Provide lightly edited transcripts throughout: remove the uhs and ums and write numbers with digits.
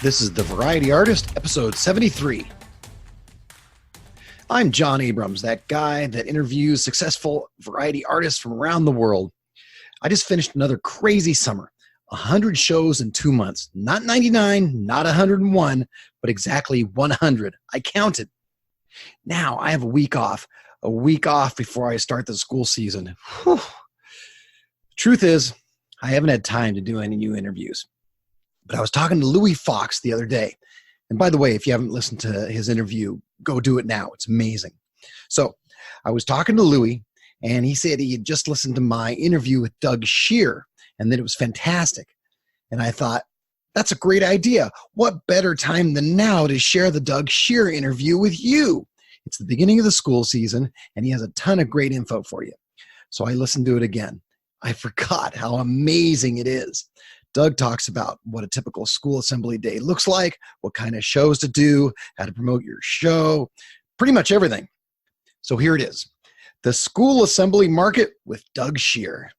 This is The Variety Artist, episode 73. I'm John Abrams, that guy that interviews successful variety artists from around the world. I just finished another crazy summer. 100 shows in 2 months. Not 99, not 101, but exactly 100. I counted. Now I have a week off before I start the school season. Whew. Truth is, I haven't had time to do any new interviews. But I was talking to Louis Fox the other day. And by the way, if you haven't listened to his interview, go do it now. It's amazing. So I was talking to Louis, and he said he had just listened to my interview with Doug Scheer, and that it was fantastic. And I thought, that's a great idea. What better time than now to share the Doug Scheer interview with you? It's the beginning of the school season, and he has a ton of great info for you. So I listened to it again. I forgot how amazing it is. Doug talks about what a typical school assembly day looks like, what kind of shows to do, how to promote your show, pretty much everything. So here it is, the school assembly market with Doug Scheer.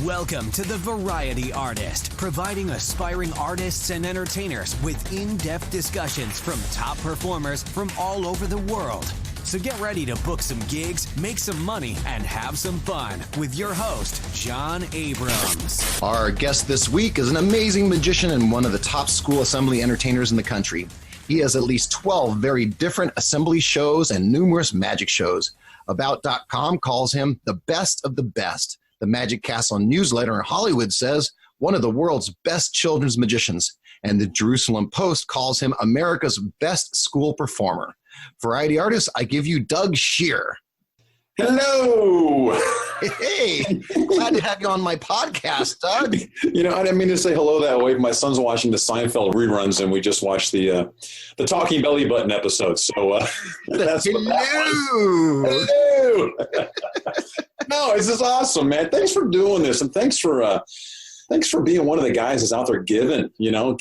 Welcome to The Variety Artist, providing aspiring artists and entertainers with in-depth discussions from top performers from all over the world. So get ready to book some gigs, make some money, and have some fun with your host, John Abrams. Our guest this week is an amazing magician and one of the top school assembly entertainers in the country. He has at least 12 very different assembly shows and numerous magic shows. About.com calls him the best of the best. The Magic Castle newsletter in Hollywood says one of the world's best children's magicians. And the Jeruselem Post calls him America's best school performer. Variety artist, I give you Doug Scheer. Hello. Hey, glad to have you on my podcast, Doug. You know, I didn't mean to say hello that way. My son's watching the Seinfeld reruns, and we just watched the Talking Belly Button episode. So that's hello. Hello. No, this is awesome, man. Thanks for doing this, and thanks for being one of the guys that's out there giving, give.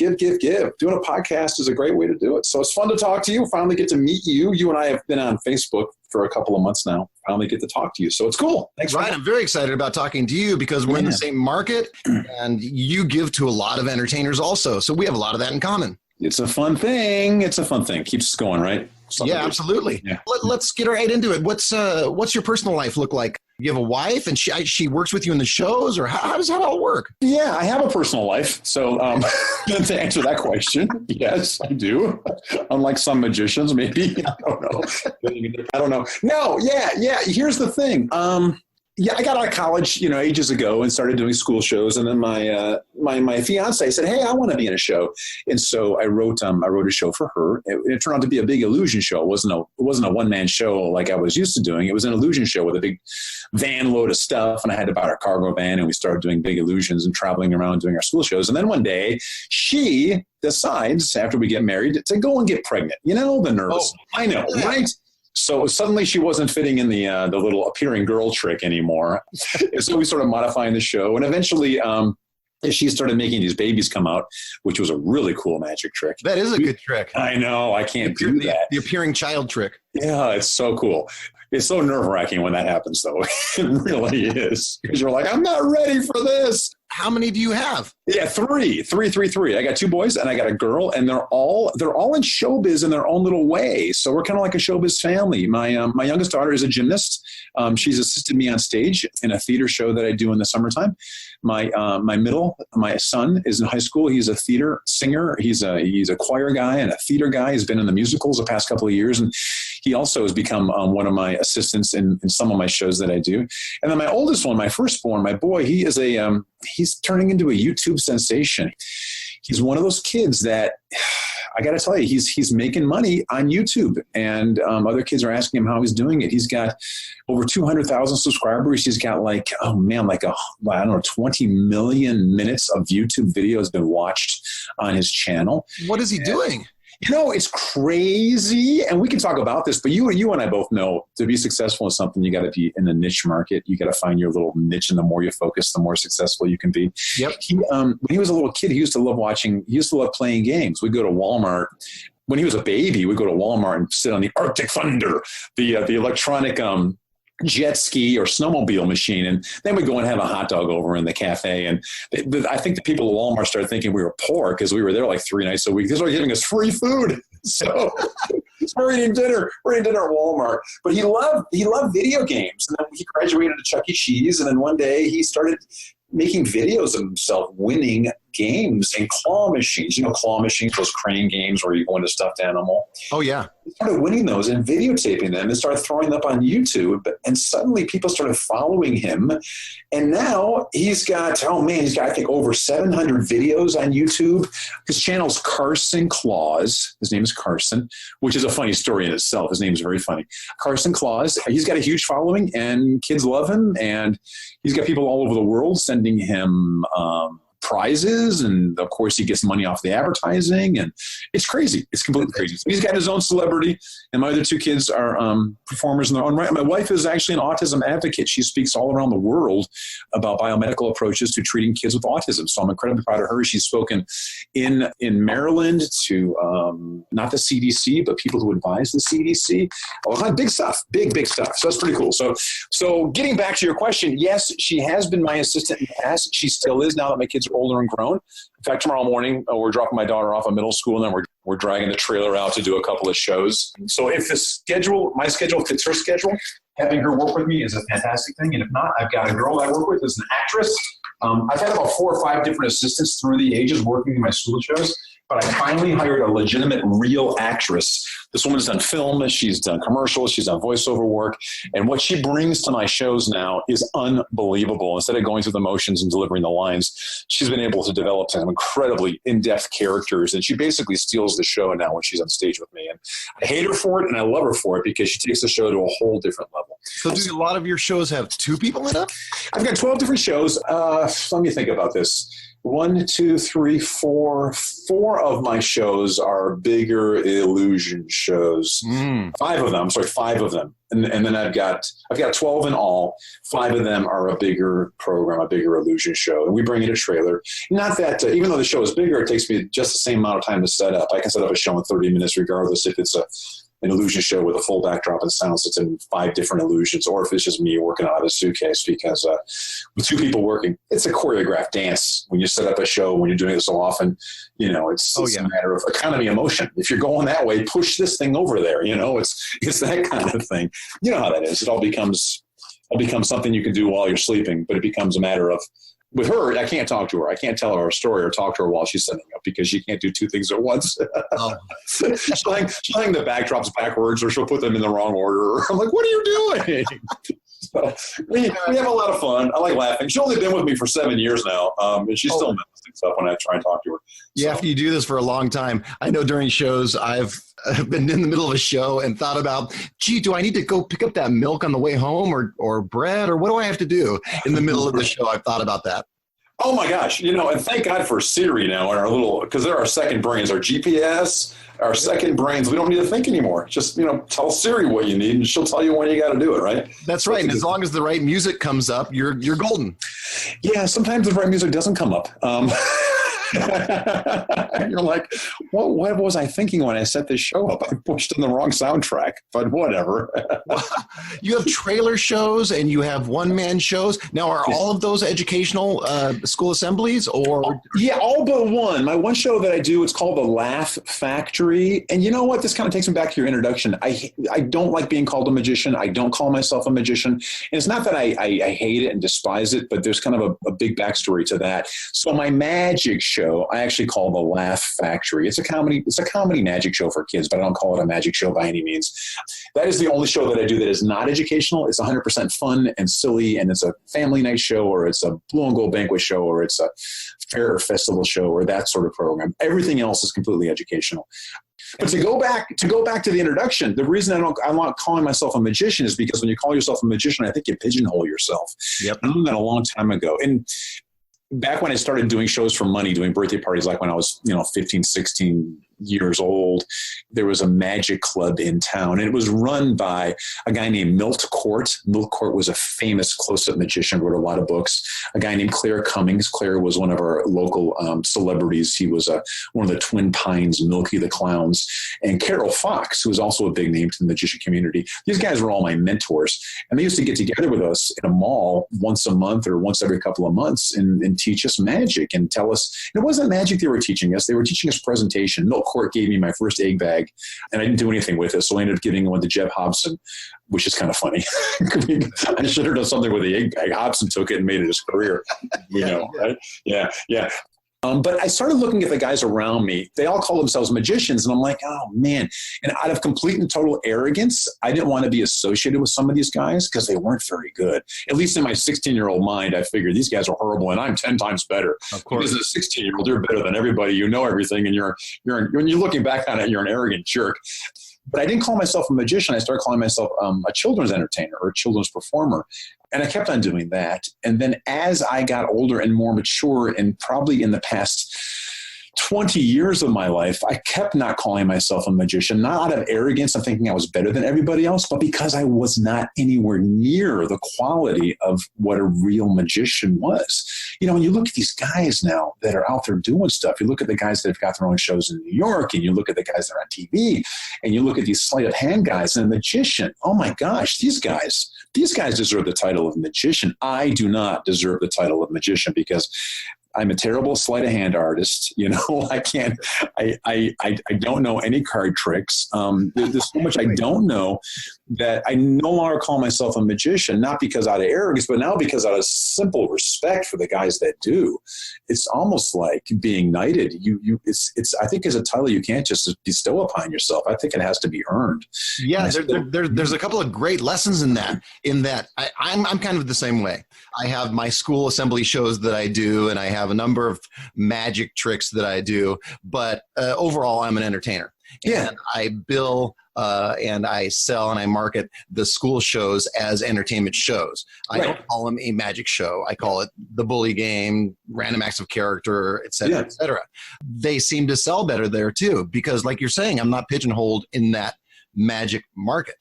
Doing a podcast is a great way to do it. So it's fun to talk to you. Finally get to meet you. You and I have been on Facebook for a couple of months now. Finally get to talk to you. So it's cool. Thanks. Right. I'm very excited about talking to you because we're in the same market and you give to a lot of entertainers also. So we have a lot of that in common. It's a fun thing. Keeps us going, right? Yeah, absolutely. Yeah. Let's get right into it. What's your personal life look like? You have a wife and she works with you in the shows, or how does that all work? Yeah, I have a personal life. So to answer that question, yes, I do. Unlike some magicians, maybe. I don't know. No, yeah. Here's the thing. I got out of college, ages ago and started doing school shows. And then my fiance said, "Hey, I want to be in a show." And so I wrote a show for her. It turned out to be a big illusion show. It wasn't a one-man show like I was used to doing. It was an illusion show with a big van load of stuff. And I had to buy our cargo van, and we started doing big illusions and traveling around doing our school shows. And then one day she decides, after we get married, to go and get pregnant. The nerves. Oh, I know, right? So suddenly she wasn't fitting in the little appearing girl trick anymore. So we started modifying the show. And eventually she started making these babies come out, which was a really cool magic trick. That is a good trick. I know. I can't do that. The appearing child trick. Yeah, it's so cool. It's so nerve-wracking when that happens, though. It really is. Because you're like, I'm not ready for this. How many do you have? Yeah, three. I got 2 boys and I got a girl, and they're all in showbiz in their own little way. So we're kind of like a showbiz family. My youngest daughter is a gymnast. She's assisted me on stage in a theater show that I do in the summertime. My son is in high school. He's a theater singer. He's a choir guy and a theater guy. He's been in the musicals the past couple of years, and he also has become one of my assistants in some of my shows that I do. And then my oldest one, my firstborn, my boy, he's turning into a YouTube sensation. He's one of those kids that I got to tell you, he's making money on YouTube, and other kids are asking him how he's doing it. He's got over 200,000 subscribers. He's got 20 million minutes of YouTube videos been watched on his channel. What is he doing? It's crazy, and we can talk about this, but you and I both know to be successful in something, you got to be in a niche market. You got to find your little niche, and the more you focus, the more successful you can be. Yep. When he was a little kid, he used to love playing games. We'd go to Walmart. When he was a baby, we'd go to Walmart and sit on the Arctic Thunder, the electronic jet ski or snowmobile machine. And then we go and have a hot dog over in the cafe. And I think the people at Walmart started thinking we were poor because we were there like 3 nights a week. They started giving us free food. So we're eating dinner at Walmart. But he loved video games. And then he graduated to Chuck E. Cheese. And then one day he started making videos of himself winning games and claw machines. Claw machines, those crane games where you go into stuffed animal. Oh, yeah. He started winning those and videotaping them and started throwing them up on YouTube. And suddenly people started following him. And now he's got, I think, over 700 videos on YouTube. His channel's Carson Claus. His name is Carson, which is a funny story in itself. His name is very funny. Carson Claus. He's got a huge following, and kids love him. And he's got people all over the world sending him prizes, and of course he gets money off the advertising, and it's crazy. It's completely crazy. So he's got his own celebrity, and my other 2 kids are performers in their own right. My wife is actually an autism advocate. She speaks all around the world about biomedical approaches to treating kids with autism. So I'm incredibly proud of her. She's spoken in Maryland to not the CDC, but people who advise the CDC. Big stuff, big stuff. So that's pretty cool. So getting back to your question, yes, she has been my assistant in the past. She still is now that my kids are older and grown. In fact, tomorrow morning, we're dropping my daughter off at middle school, and then we're dragging the trailer out to do a couple of shows. So if my schedule fits her schedule, having her work with me is a fantastic thing. And if not, I've got a girl that I work with as an actress. I've had about 4 or 5 different assistants through the ages working in my school shows, but I finally hired a legitimate, real actress. This woman's done film, she's done commercials, she's done voiceover work, and what she brings to my shows now is unbelievable. Instead of going through the motions and delivering the lines, she's been able to develop some incredibly in-depth characters, and she basically steals the show now when she's on stage with me. And I hate her for it, and I love her for it, because she takes the show to a whole different level. So do a lot of your shows have 2 people in them? I've got 12 different shows. Let me think about this. 1, 2, 3, 4. 4 of my shows are bigger illusion shows. 5 of them. And then I've got 12 in all. 5 of them are a bigger program, a bigger illusion show. And we bring in a trailer. Not that, even though the show is bigger, it takes me just the same amount of time to set up. I can set up a show in 30 minutes regardless if it's an illusion show with a full backdrop and sounds that's in 5 different illusions, or if it's just me working out of a suitcase, because with 2 people working, it's a choreographed dance. When you set up a show, when you're doing it so often, it's a matter of economy of motion. If you're going that way, push this thing over there. It's that kind of thing. You know how that is. It all becomes something you can do while you're sleeping, but it becomes a matter of, with her, I can't talk to her. I can't tell her a story or talk to her while she's setting up, because she can't do 2 things at once. Oh. she'll hang the backdrops backwards, or she'll put them in the wrong order. I'm like, what are you doing? So we have a lot of fun. I like laughing. She's only been with me for 7 years now, and she's still messes things up when I try and talk to her. Yeah, after you do this for a long time, I know during shows I've been in the middle of a show and thought about, do I need to go pick up that milk on the way home, or bread, or what do I have to do in the middle of the show? I've thought about that. Oh my gosh, and thank God for Siri now, and because they're our second brains, our GPS, our second brains. We don't need to think anymore. Just, tell Siri what you need, and she'll tell you when you got to do it, right? That's right. And as long as the right music comes up, you're golden. Yeah, sometimes the right music doesn't come up. You're like, what was I thinking when I set this show up? I pushed in the wrong soundtrack, but whatever. You have trailer shows and you have one-man shows. Now, are all of those educational school assemblies, or? Yeah, all but one. My one show that I do, it's called The Laugh Factory. And you know what? This kind of takes me back to your introduction. I don't like being called a magician. I don't call myself a magician. And it's not that I hate it and despise it, but there's kind of a big backstory to that. So my magic show, I actually call The Laugh Factory. It's a comedy magic show for kids, but I don't call it a magic show by any means. That is the only show that I do that is not educational. It's 100% fun and silly, and it's a family night show, or it's a blue and gold banquet show, or it's a fair or festival show, or that sort of program. Everything else is completely educational. But to go back to the introduction, the reason I'm not calling myself a magician is because when you call yourself a magician, I think you pigeonhole yourself. Yep. I learned that a long time ago. And back when I started doing shows for money, doing birthday parties, like when I was, 15, 16, years old. There was a magic club in town, and it was run by a guy named Milt Court. Milt Court was a famous close-up magician, wrote a lot of books. A guy named Claire Cummings. Claire was one of our local celebrities. He was one of the Twin Pines, Milky the Clowns. And Carol Fox, who was also a big name to the magician community. These guys were all my mentors. And they used to get together with us in a mall once a month or once every couple of months and teach us magic and tell us. And it wasn't magic they were teaching us. They were teaching us presentation. Milt Court gave me my first egg bag, and I didn't do anything with it. So I ended up giving one to Jeb Hobson, which is kind of funny. I should have done something with the egg bag. Hobson took it and made it his career. Right? Yeah. But I started looking at the guys around me. They all call themselves magicians. And I'm like, oh, man. And out of complete and total arrogance, I didn't want to be associated with some of these guys because they weren't very good. At least in my 16-year-old mind, I figured these guys are horrible and I'm 10 times better. Of course. Because as a 16-year-old, you're better than everybody. You know everything. And when you're looking back on it, you're an arrogant jerk. But I didn't call myself a magician. I started calling myself a children's entertainer or a children's performer. And I kept on doing that. And then as I got older and more mature, and probably in the past 20 years of my life, I kept not calling myself a magician, not out of arrogance of thinking I was better than everybody else, but because I was not anywhere near the quality of what a real magician was. When you look at these guys now that are out there doing stuff, you look at the guys that have got their own shows in New York, and you look at the guys that are on TV, and you look at these sleight of hand guys and a magician. Oh my gosh, these guys deserve the title of magician. I do not deserve the title of magician because I'm a terrible sleight of hand artist. I can't, I don't know any card tricks. There's so much I don't know that I no longer call myself a magician, not because out of arrogance, but now because out of simple respect for the guys that do. It's almost like being knighted. I think as a title, you can't just bestow upon yourself. I think it has to be earned. Yeah. There's a couple of great lessons in that, I'm kind of the same way. I have my school assembly shows that I do, and I have a number of magic tricks that I do, but overall I'm an entertainer. Yeah. And I bill and I sell and I market the school shows as entertainment shows. I don't call them a magic show. I call it the bully game, random acts of character, et cetera, et cetera. They seem to sell better there too, because like you're saying, I'm not pigeonholed in that magic market.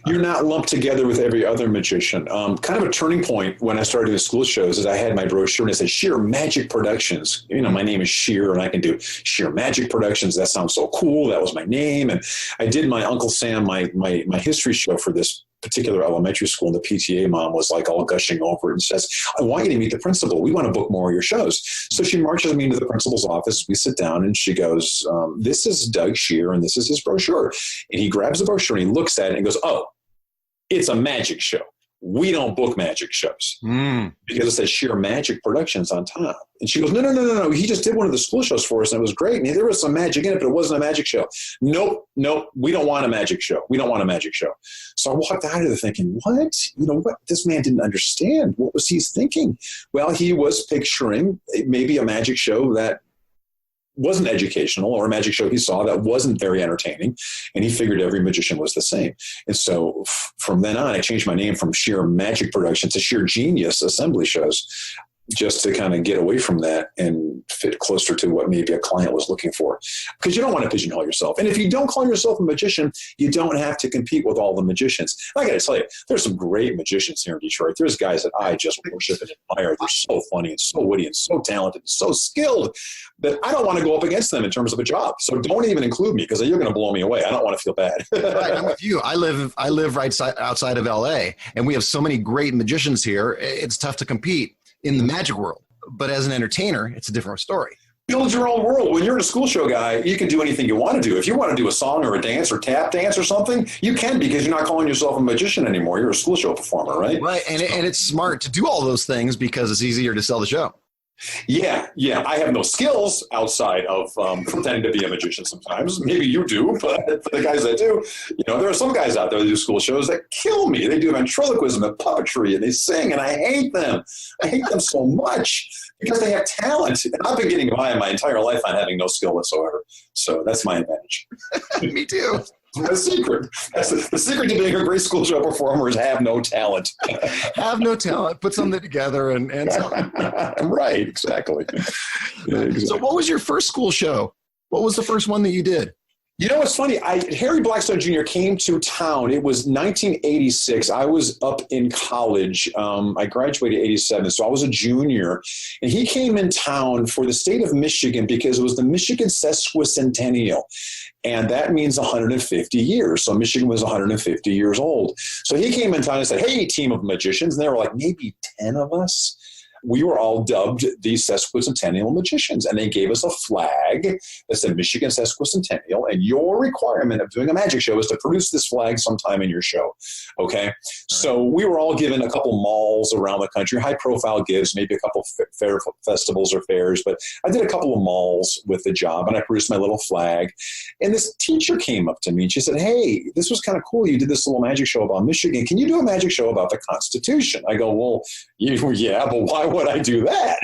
You're not lumped together with every other magician. Kind of a turning point when I started the school shows is I had my brochure and it said Scheer Magic Productions. My name is Scheer and I can do Scheer Magic Productions. That sounds so cool. That was my name. And I did my Uncle Sam, my history show for this particular elementary school, and the PTA mom was like all gushing over it and says, I want you to meet the principal. We want to book more of your shows. So she marches me into the principal's office. We sit down and she goes, this is Doug Scheer and this is his brochure. And he grabs the brochure and he looks at it and goes, oh, it's a magic show. We don't book magic shows because it says Scheer Magic Productions on top. And she goes, no. He just did one of the school shows for us and it was great. And there was some magic in it, but it wasn't a magic show. Nope. We don't want a magic show. We don't want a magic show. So I walked out of there thinking, what? What? This man didn't understand. What was he thinking? Well, he was picturing maybe a magic show that wasn't educational, or a magic show he saw that wasn't very entertaining, and he figured every magician was the same. And so from then on, I changed my name from Scheer Magic Productions to Scheer Genius Assembly Shows, just to kind of get away from that and fit closer to what maybe a client was looking for. Because you don't want to pigeonhole yourself. And if you don't call yourself a magician, you don't have to compete with all the magicians. And I got to tell you, there's some great magicians here in Detroit. There's guys that I just worship and admire. They're so funny and so witty and so talented and so skilled that I don't want to go up against them in terms of a job. So don't even include me because you're going to blow me away. I don't want to feel bad. Right, I'm with you. I live right outside of LA, and we have so many great magicians here. It's tough to compete in the magic world, but as an entertainer, it's a different story. Build your own world. When you're a school show guy, you can do anything you want to do. If you want to do a song or a dance or tap dance or something, you can, because you're not calling yourself a magician anymore. You're a school show performer, right? Right, and it's smart to do all those things because it's easier to sell the show. Yeah. I have no skills outside of pretending to be a magician sometimes. Maybe you do, but for the guys that do, there are some guys out there that do school shows that kill me. They do ventriloquism and puppetry, and they sing, and I hate them. I hate them so much because they have talent. And I've been getting by my entire life on having no skill whatsoever. So that's my advantage. Me too. The secret. That's the secret to being a great school show performer is have no talent. Have no talent. Put something together and right. Exactly. So what was your first school show? What was the first one that you did? You know what's funny? Harry Blackstone Jr. came to town. It was 1986. I was up in college. I graduated 87, so I was a junior. And he came in town for the state of Michigan because it was the Michigan Sesquicentennial. And that means 150 years. So Michigan was 150 years old. So he came in town and said, hey, team of magicians. And they were like, maybe 10 of us. We were all dubbed the Sesquicentennial Magicians, and they gave us a flag that said Michigan Sesquicentennial, and your requirement of doing a magic show is to produce this flag sometime in your show, okay? So we were all given a couple malls around the country, high-profile gigs, maybe a couple fair festivals or fairs, but I did a couple of malls with the job, and I produced my little flag, and this teacher came up to me, and she said, hey, this was kind of cool. You did this little magic show about Michigan. Can you do a magic show about the Constitution? I go, well, yeah, but why would I do that?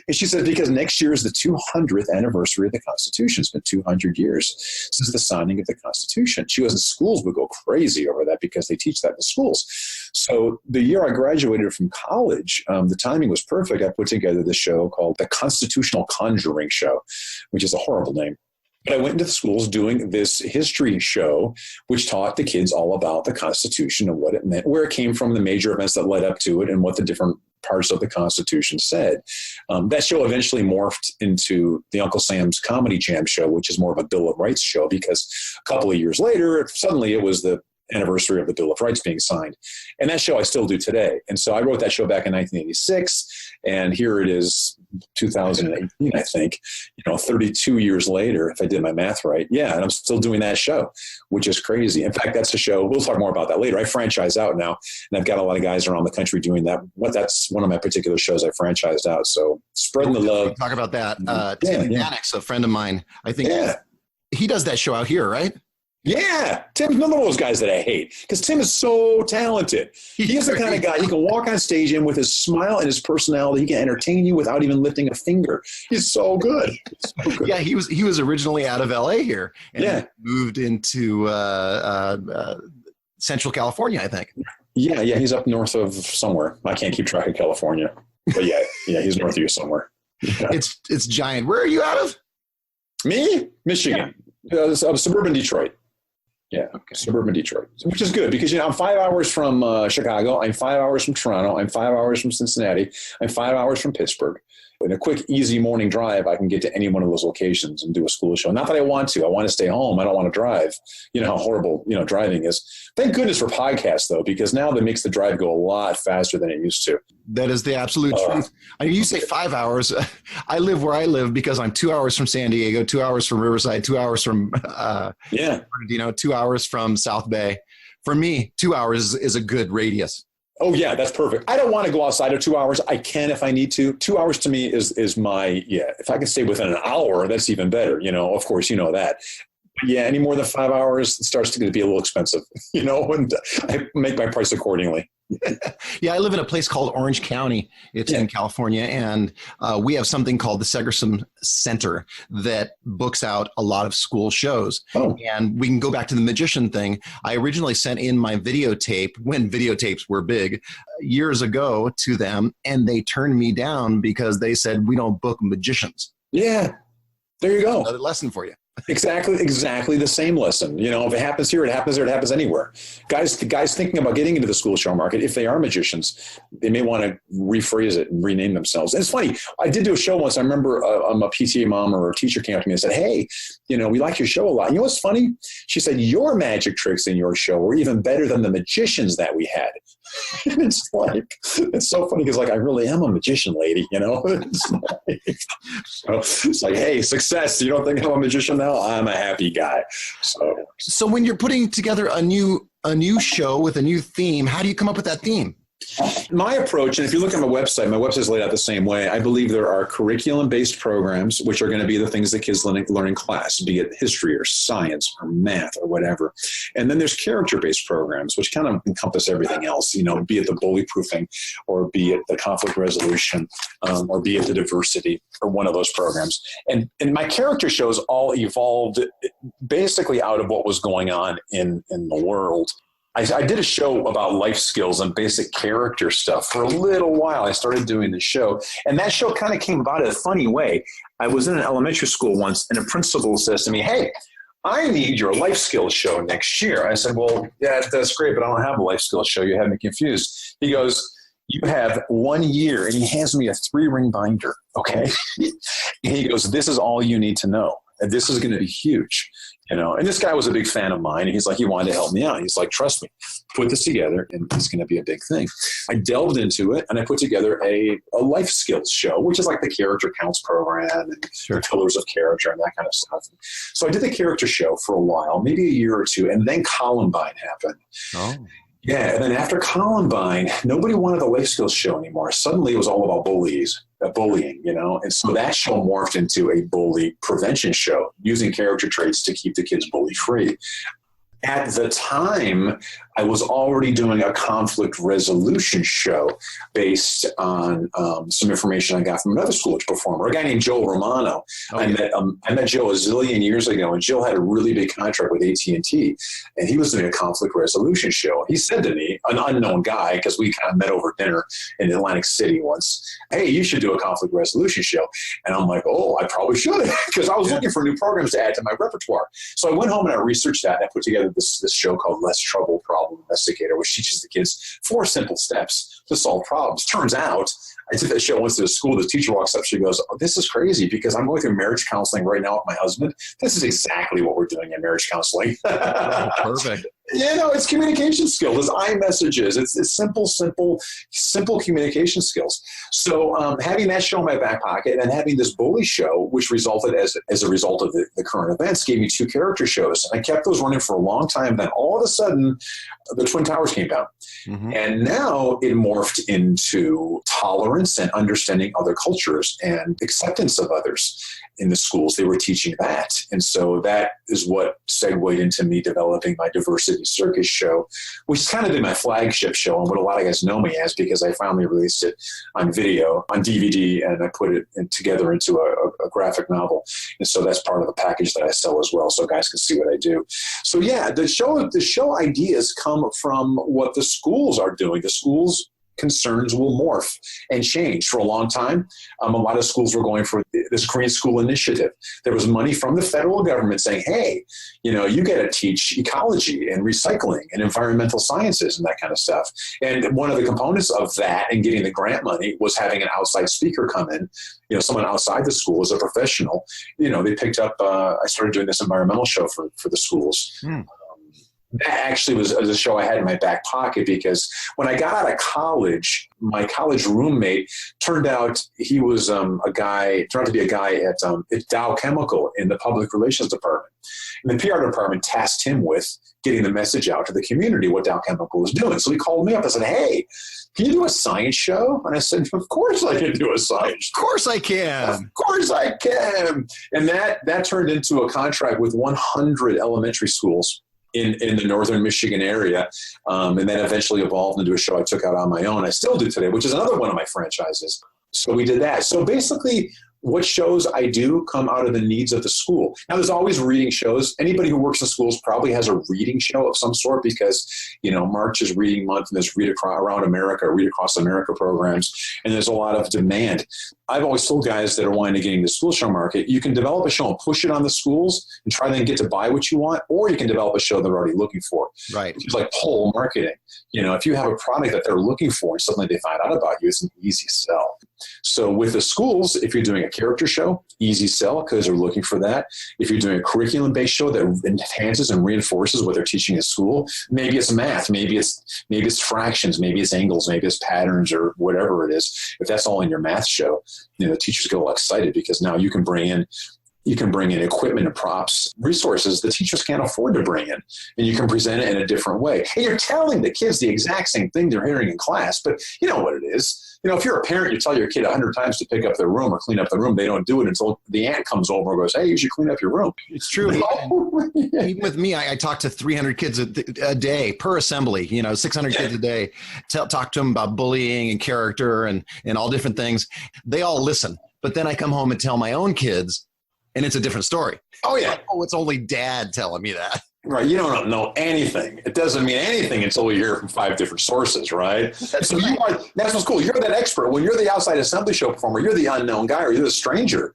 And she said, because next year is the 200th anniversary of the Constitution. It's been 200 years since the signing of the Constitution. She goes, and schools would go crazy over that because they teach that in schools. So the year I graduated from college, the timing was perfect. I put together this show called the Constitutional Conjuring Show, which is a horrible name. But I went into the schools doing this history show, which taught the kids all about the Constitution and what it meant, where it came from, the major events that led up to it, and what the different parts of the Constitution said. That show eventually morphed into the Uncle Sam's Comedy Jam show, which is more of a Bill of Rights show, because a couple of years later, suddenly it was the anniversary of the Bill of Rights being signed. And that show I still do today. And so I wrote that show back in 1986, and here it is 2018, I think, 32 years later, if I did my math right. Yeah, and I'm still doing that show, which is crazy. In fact, that's a show, we'll talk more about that later. I franchise out now, and I've got a lot of guys around the country doing that. That's one of my particular shows I franchised out. So spreading the love. Talk about that. Tim Yannick's a friend of mine. I think he does that show out here, right? Yeah, Tim's one of those guys that I hate because Tim is so talented. He's the kind of guy, he can walk on stage and with his smile and his personality, he can entertain you without even lifting a finger. He's so good. Yeah, he was originally out of LA here and moved into Central California, I think. Yeah, he's up north of somewhere. I can't keep track of California. But yeah, he's north of you somewhere. Yeah. It's giant. Where are you out of? Me? Michigan. Yeah. Suburban Detroit. Yeah, suburban Detroit, which is good because, I'm 5 hours from Chicago. I'm 5 hours from Toronto. I'm 5 hours from Cincinnati. I'm 5 hours from Pittsburgh. In a quick, easy morning drive, I can get to any one of those locations and do a school show. Not that I want to. I want to stay home. I don't want to drive. You know how horrible, driving is. Thank goodness for podcasts, though, because now that makes the drive go a lot faster than it used to. That is the absolute truth. I mean, you say 5 hours. I live where I live because I'm 2 hours from San Diego, 2 hours from Riverside, 2 hours from 2 hours from South Bay. For me, 2 hours is a good radius. Oh, yeah, that's perfect. I don't want to go outside of 2 hours. I can if I need to. 2 hours to me is my, if I can stay within an hour, that's even better. Of course, you know that. Yeah, any more than 5 hours, it starts to be a little expensive, and I make my price accordingly. Yeah, I live in a place called Orange County. It's in California, and we have something called the Scheeris Center that books out a lot of school shows. Oh. And we can go back to the magician thing. I originally sent in my videotape when videotapes were big years ago to them, and they turned me down because they said, we don't book magicians. Yeah, there you go. Another lesson for you. Exactly the same lesson. If it happens here, it happens there, it happens anywhere. Guys thinking about getting into the school show market, if they are magicians, they may want to rephrase it and rename themselves. And it's funny. I did do a show once. I remember a PTA mom or a teacher came up to me and said, hey, we like your show a lot. You know what's funny? She said, your magic tricks in your show were even better than the magicians that we had. And it's so funny because I really am a magician, lady, It's like, hey, success. You don't think I'm a magician now? I'm a happy guy. So when you're putting together a new show with a new theme, how do you come up with that theme? My approach, and if you look at my website is laid out the same way. I believe there are curriculum-based programs, which are going to be the things that kids learn in class, be it history or science or math or whatever. And then there's character-based programs, which kind of encompass everything else, be it the bully proofing or be it the conflict resolution or be it the diversity or one of those programs. And my character shows all evolved basically out of what was going on in the world. I did a show about life skills and basic character stuff for a little while. I started doing the show, and that show kind of came about in a funny way. I was in an elementary school once, and a principal says to me, "Hey, I need your life skills show next year." I said, "Well, yeah, that's great, but I don't have a life skills show. You have me confused." He goes, "You have 1 year," and he hands me a 3-ring binder. Okay. He goes, "This is all you need to know. And this is going to be huge." And this guy was a big fan of mine. And he's like, he wanted to help me out. He's like, "Trust me, put this together and it's going to be a big thing." I delved into it and I put together a life skills show, which is like the character counts program and the pillars of character and that kind of stuff. So I did the character show for a while, maybe a year or two. And then Columbine happened. Oh. Yeah, and then after Columbine, nobody wanted the life skills show anymore. Suddenly it was all about bullying, and so that show morphed into a bully prevention show using character traits to keep the kids bully free. At the time, I was already doing a conflict resolution show based on some information I got from another Schoolage performer, a guy named Joe Romano. I met Joe a zillion years ago, and Joe had a really big contract with AT&T, and he was doing a conflict resolution show. He said to me, an unknown guy, because we kind of met over dinner in Atlantic City once, "Hey, you should do a conflict resolution show." And I'm like, "Oh, I probably should," because I was looking for new programs to add to my repertoire. So I went home and I researched that, and I put together this show called Less Trouble Problem Investigator, which teaches the kids 4 simple steps to solve problems. Turns out, I did that show once to a school. The teacher walks up. She goes, "Oh, this is crazy because I'm going through marriage counseling right now with my husband. This is exactly what we're doing in marriage counseling." Oh, perfect. It's communication skills. It's iMessages. It's simple communication skills. So having that show in my back pocket and having this bully show, which resulted as a result of the current events, gave me 2 character shows. And I kept those running for a long time. Then all of a sudden, the Twin Towers came down. Mm-hmm. And now it morphed into tolerance and understanding other cultures and acceptance of others. In the schools, they were teaching that. And so that is what segued into me developing my Diversity Circus show, which has kind of been my flagship show and what a lot of guys know me as, because I finally released it on video, on DVD, and I put it together into a graphic novel. And so that's part of the package that I sell as well, so guys can see what I do. So yeah, the show ideas come from what the schools are doing. The schools concerns will morph and change. For a long time, a lot of schools were going for this Green School Initiative. There was money from the federal government saying, "Hey, you got to teach ecology and recycling and environmental sciences and that kind of stuff." And one of the components of that and getting the grant money was having an outside speaker come in, someone outside the school as a professional. They picked up, I started doing this environmental show for the schools. That actually was a show I had in my back pocket because when I got out of college, my college roommate turned out he was turned out to be a guy at Dow Chemical in the public relations department. And the PR department tasked him with getting the message out to the community what Dow Chemical was doing. So he called me up and said, "Hey, can you do a science show?" And I said, "Of course I can do a science show. Of course I can. Of course I can." And that turned into a contract with 100 elementary schools in the northern Michigan area. And then eventually evolved into a show I took out on my own. I still do today, which is another one of my franchises. So we did that. So basically, what shows I do come out of the needs of the school. Now, there's always reading shows. Anybody who works in schools probably has a reading show of some sort because, March is reading month and there's Read Across America programs, and there's a lot of demand. I've always told guys that are wanting to get into the school show market, you can develop a show and push it on the schools and try then get to buy what you want, or you can develop a show they're already looking for. Right. It's like pull marketing. If you have a product that they're looking for and suddenly they find out about you, it's an easy sell. So with the schools, if you're doing a character show, easy sell because they're looking for that. If you're doing a curriculum-based show that enhances and reinforces what they're teaching at school, maybe it's math, maybe it's fractions, maybe it's angles, maybe it's patterns or whatever it is. If that's all in your math show, the teachers get all excited because now you can bring in equipment and props, resources the teachers can't afford to bring in, and you can present it in a different way. And you're telling the kids the exact same thing they're hearing in class, but you know what it is. If you're a parent, you tell your kid 100 times to pick up their room or clean up the room. They don't do it until the aunt comes over and goes, "Hey, you should clean up your room." It's true. Even with me, I talk to 300 kids a day per assembly, 600 kids a day. Talk to them about bullying and character and all different things. They all listen. But then I come home and tell my own kids, and it's a different story. Oh, yeah. Oh, it's only dad telling me that. Right. You don't know anything. It doesn't mean anything until we hear from 5 different sources, right? That's what's cool. You're that expert. When you're the outside assembly show performer, you're the unknown guy or you're the stranger.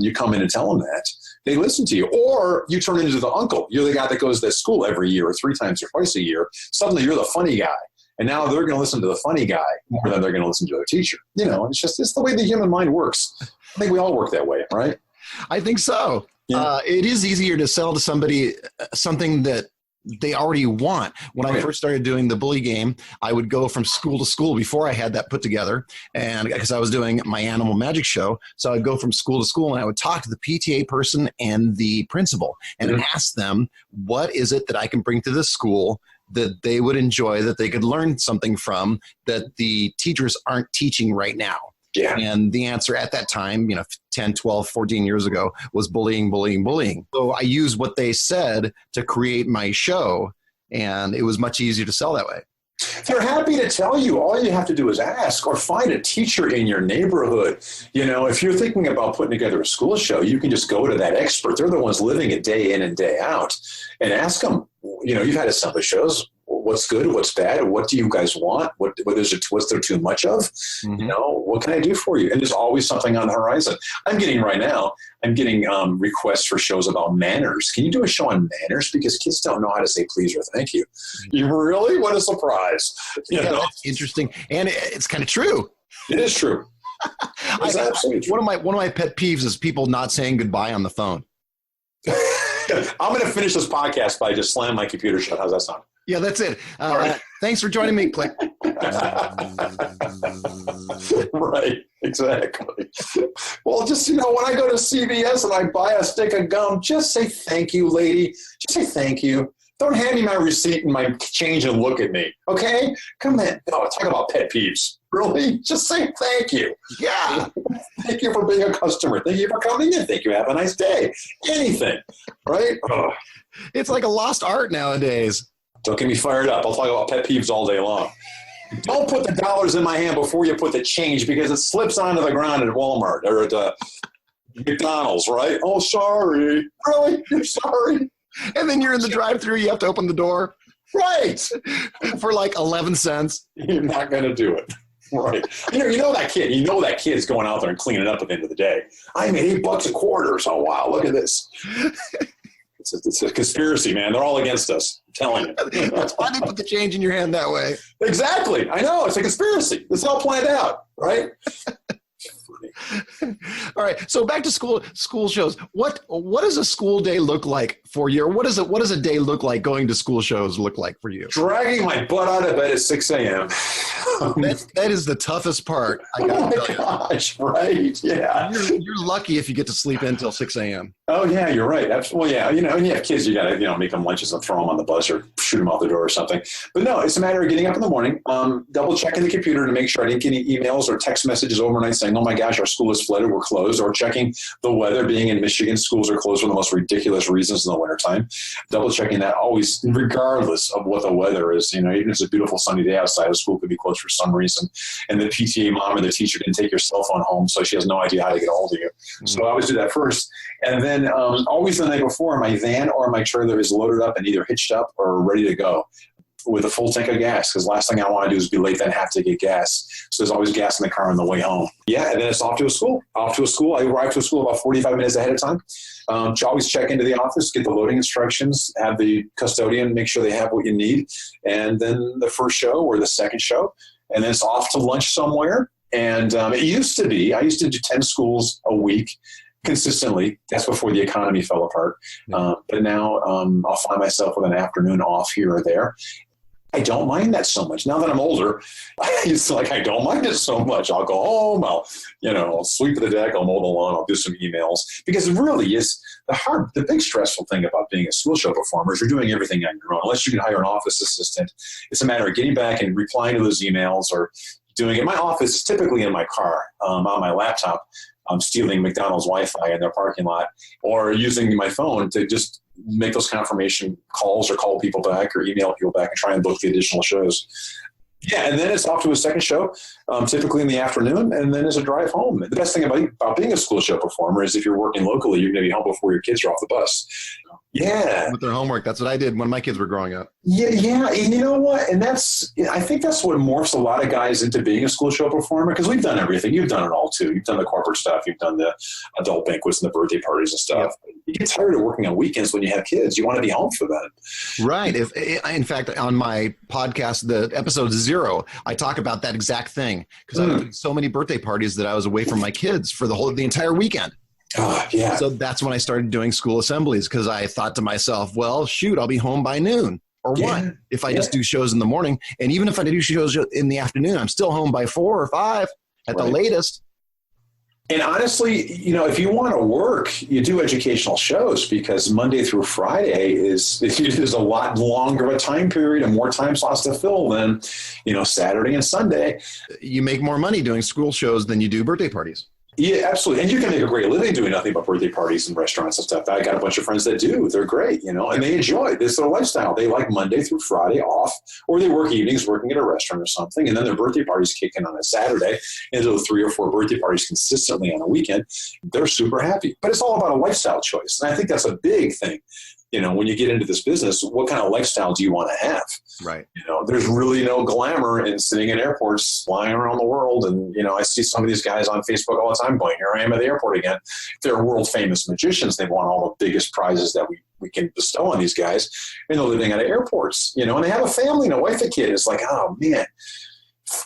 You come in and tell them that. They listen to you. Or you turn into the uncle. You're the guy that goes to school every year or 3 times or twice a year. Suddenly you're the funny guy. And now they're going to listen to the funny guy more than they're going to listen to their teacher. You know, it's the way the human mind works. I think we all work that way, right? I think so. Yeah. It is easier to sell to somebody something that they already want. When I first started doing the bully game, I would go from school to school before I had that put together. And because I was doing my animal magic show, so I'd go from school to school and I would talk to the PTA person and the principal and ask them, what is it that I can bring to this school that they would enjoy, that they could learn something from, that the teachers aren't teaching right now? Yeah. And the answer at that time, 10, 12, 14 years ago was bullying, bullying, bullying. So I used what they said to create my show, and it was much easier to sell that way. They're happy to tell you. All you have to do is ask or find a teacher in your neighborhood. If you're thinking about putting together a school show, you can just go to that expert. They're the ones living it day in and day out and ask them, you've had assembly shows. What's good? What's bad? What do you guys want? What's there too much of? What can I do for you? And there's always something on the horizon. I'm getting requests for shows about manners. Can you do a show on manners? Because kids don't know how to say please or thank you. You really? What a surprise. That's interesting. And it's kind of true. It is true. It's absolutely true. One of my pet peeves is people not saying goodbye on the phone. I'm going to finish this podcast by just slamming my computer shut. How's that sound? Yeah, that's it. Right. Thanks for joining me. Click. Right, exactly. Well, just, when I go to CVS and I buy a stick of gum, just say thank you, lady. Just say thank you. Don't hand me my receipt and my change and look at me, okay? Come in. Talk about pet peeves. Really? Just say thank you. Yeah. Thank you for being a customer. Thank you for coming in. Thank you. Have a nice day. Anything, right? Ugh. It's like a lost art nowadays. Don't get me fired up. I'll talk about pet peeves all day long. Don't put the dollars in my hand before you put the change because it slips onto the ground at Walmart or at McDonald's, right? Oh, sorry. Really? You're sorry? And then you're in the drive-thru. You have to open the door. Right. For like 11 cents. You're not going to do it. Right. You know that kid. You know that kid's going out there and cleaning up at the end of the day. I made $8 a quarter. So, wow, look at this. It's a conspiracy, man. They're all against us. I'm telling you. That's why they put the change in your hand that way. Exactly. I know. It's a conspiracy. It's all planned out, right? All right. So back to school shows. What does a school day look like for you? Or what does a day look like going to school shows look like for you? Dragging my butt out of bed at 6 a.m. That is the toughest part. I gotta tell you. Gosh, right? Yeah. You're lucky if you get to sleep until 6 a.m. Oh yeah, you're right. Absolutely. Well, yeah. And you have kids, you gotta make them lunches and throw them on the bus or shoot them out the door or something. But no, it's a matter of getting up in the morning, double checking the computer to make sure I didn't get any emails or text messages overnight saying, "Oh my gosh, our school is flooded, we're closed," or checking the weather. Being in Michigan, schools are closed for the most ridiculous reasons in the wintertime. Double checking that always, regardless of what the weather is. Even if it's a beautiful sunny day outside, a school could be closed for some reason. And the PTA mom or the teacher didn't take your cell phone home, so she has no idea how to get a hold of you. Mm-hmm. So I always do that first. And then always the night before, my van or my trailer is loaded up and either hitched up or ready to go with a full tank of gas, because last thing I want to do is be late then have to get gas. So there's always gas in the car on the way home. Yeah, and then it's off to a school. I arrive to a school about 45 minutes ahead of time. Always check into the office, get the loading instructions, have the custodian make sure they have what you need, and then the first show or the second show, and then it's off to lunch somewhere. And it used to be, I used to do 10 schools a week consistently. That's before the economy fell apart. But now I'll find myself with an afternoon off here or there. I don't mind that so much. Now that I'm older, it's like I don't mind it so much. I'll go home, I'll sweep the deck, I'll mow the lawn, I'll do some emails. Because it really is the big stressful thing about being a school show performer is you're doing everything on your own. Unless you can hire an office assistant, it's a matter of getting back and replying to those emails or doing it. My office is typically in my car, on my laptop. I'm stealing McDonald's Wi-Fi in their parking lot, or using my phone to just make those confirmation calls or call people back or email people back and try and book the additional shows. Yeah, and then it's off to a second show, typically in the afternoon, and then it's a drive home. The best thing about being a school show performer is if you're working locally, you're going to be home before your kids are off the bus. Yeah. with their homework. That's what I did when my kids were growing up. Yeah. And you know what? And I think that's what morphs a lot of guys into being a school show performer, because we've done everything. You've done it all too. You've done the corporate stuff. You've done the adult banquets and the birthday parties and stuff. Yep. You get tired of working on weekends when you have kids. You want to be home for them. Right. In fact, on my podcast, the episode 0, I talk about that exact thing, because I was doing so many birthday parties that I was away from my kids for the entire weekend. Yeah. So that's when I started doing school assemblies, because I thought to myself, well, shoot, I'll be home by noon or 1 if I just do shows in the morning. And even if I do shows in the afternoon, I'm still home by 4 or 5 at the latest. And honestly, if you want to work, you do educational shows, because Monday through Friday is a lot longer of a time period and more time slots to fill than, Saturday and Sunday. You make more money doing school shows than you do birthday parties. Yeah, absolutely. And you can make a great living doing nothing but birthday parties and restaurants and stuff. I got a bunch of friends that do. They're great, and they enjoy it. This is their lifestyle. They like Monday through Friday off, or they work evenings working at a restaurant or something, and then their birthday parties kick in on a Saturday, and do 3 or 4 birthday parties consistently on a weekend. They're super happy. But it's all about a lifestyle choice. And I think that's a big thing. When you get into this business, what kind of lifestyle do you want to have? Right. There's really no glamour in sitting in airports, flying around the world. And, I see some of these guys on Facebook all the time going, here I am at the airport again. They're world famous magicians. They won all the biggest prizes that we can bestow on these guys. And they're living out of airports, and they have a family and a wife and kid. It's like, oh man,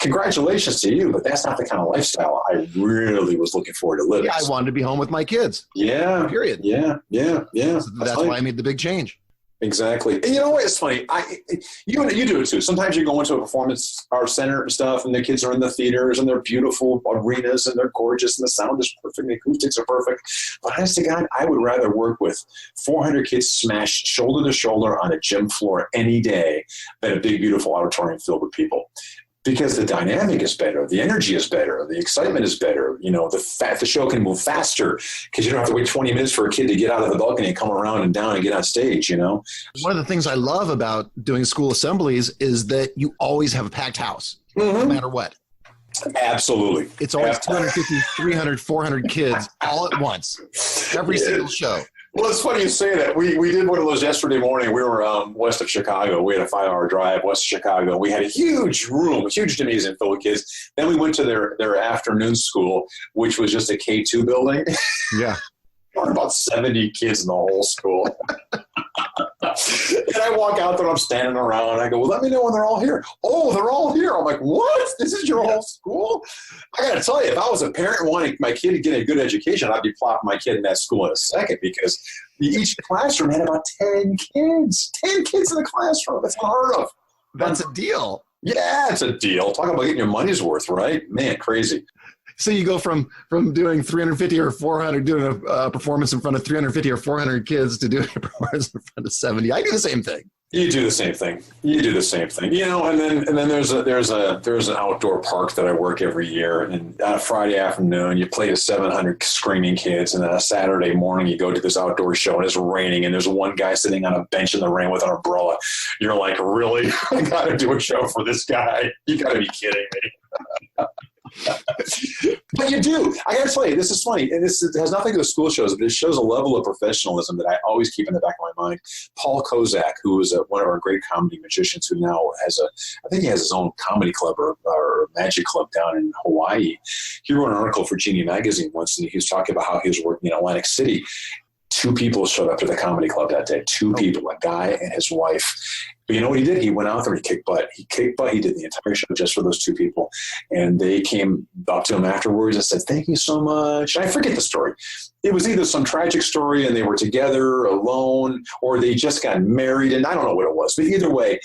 congratulations to you, but that's not the kind of lifestyle I really was looking forward to living. Yeah, I wanted to be home with my kids. Yeah. Period. Yeah. So that's why I made the big change. Exactly. And you know what? It's funny. You do it too. Sometimes you go into a performance art center and stuff, and the kids are in the theaters, and they're beautiful arenas, and they're gorgeous, and the sound is perfect, and the acoustics are perfect. But honest to God, I would rather work with 400 kids smashed shoulder to shoulder on a gym floor any day than a big, beautiful auditorium filled with people. Because the dynamic is better, the energy is better, the excitement is better. The show can move faster because you don't have to wait 20 minutes for a kid to get out of the balcony and come around and down and get on stage. One of the things I love about doing school assemblies is that you always have a packed house, no matter what. Absolutely. It's always 250, 300, 400 kids all at once, every single show. Well, it's funny you say that. We did one of those yesterday morning. We were west of Chicago. We had a 5-hour drive west of Chicago. We had a huge room, a huge gymnasium full of kids. Then we went to their afternoon school, which was just a K2 building. Yeah. About 70 kids in the whole school. And I walk out there, I'm standing around, and I go, well, let me know when they're all here. Oh, they're all here. I'm like, what? This is your whole school? I got to tell you, if I was a parent wanting my kid to get a good education, I'd be plopping my kid in that school in a second, because each classroom had about 10 kids. 10 kids in the classroom. That's unheard of. That's a deal. Yeah, it's a deal. Talk about getting your money's worth, right? Man, crazy. So you go from doing 350 or 400, doing a performance in front of 350 or 400 kids to doing a performance in front of 70. I do the same thing. You do the same thing. And then there's an outdoor park that I work every year. And on a Friday afternoon, you play to 700 screaming kids. And then a Saturday morning, you go to this outdoor show and it's raining. And there's one guy sitting on a bench in the rain with an umbrella. You're like, really? I got to do a show for this guy? You got to be kidding me. But you do. I got to tell you, this is funny. And this has nothing to do with school shows, but it shows a level of professionalism that I always keep in the back of my mind. Paul Kozak, who is one of our great comedy magicians, who now I think he has his own comedy club or magic club down in Hawaii. He wrote an article for Genie Magazine once, and he was talking about how he was working in Atlantic City. 2 people showed up to the comedy club that day. 2 people, a guy and his wife. But you know what he did? He went out there and he kicked butt. He did the entire show just for those 2 people. And they came up to him afterwards and said, thank you so much. And I forget the story. It was either some tragic story and they were together alone, or they just got married, and I don't know what it was. But either way,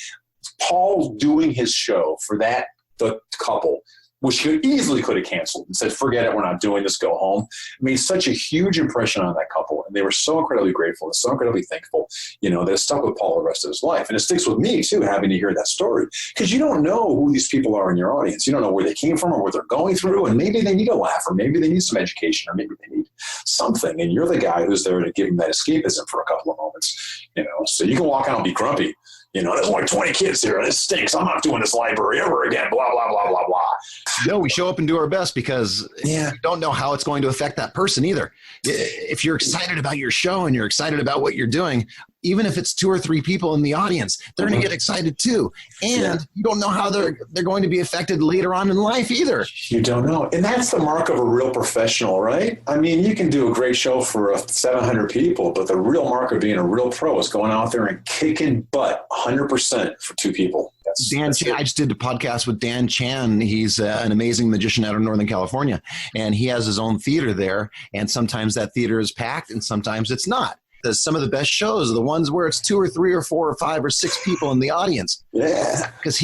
Paul doing his show for the couple, which he easily could have canceled and said, forget it, we're not doing this, go home, made such a huge impression on that couple. And they were so incredibly grateful and so incredibly thankful, that it stuck with Paul the rest of his life. And it sticks with me, too, having to hear that story. Because you don't know who these people are in your audience. You don't know where they came from or what they're going through. And maybe they need a laugh, or maybe they need some education, or maybe they need something. And you're the guy who's there to give them that escapism for a couple of moments. So you can walk out and be grumpy. There's only 20 kids here. This stinks. I'm not doing this library ever again. Blah, blah, blah, blah, blah. No, we show up and do our best, because you don't know how it's going to affect that person either. If you're excited about your show and you're excited about what you're doing, even if it's 2 or 3 people in the audience, they're going to get excited too. And you don't know how they're going to be affected later on in life either. You don't know. And that's the mark of a real professional, right? I mean, you can do a great show for 700 people, but the real mark of being a real pro is going out there and kicking butt 100% for 2 people. I just did a podcast with Dan Chan. He's an amazing magician out of Northern California, and he has his own theater there. And sometimes that theater is packed and sometimes it's not. Some of the best shows are the ones where it's 2 or 3 or 4 or 5 or 6 people in the audience. Yeah. Because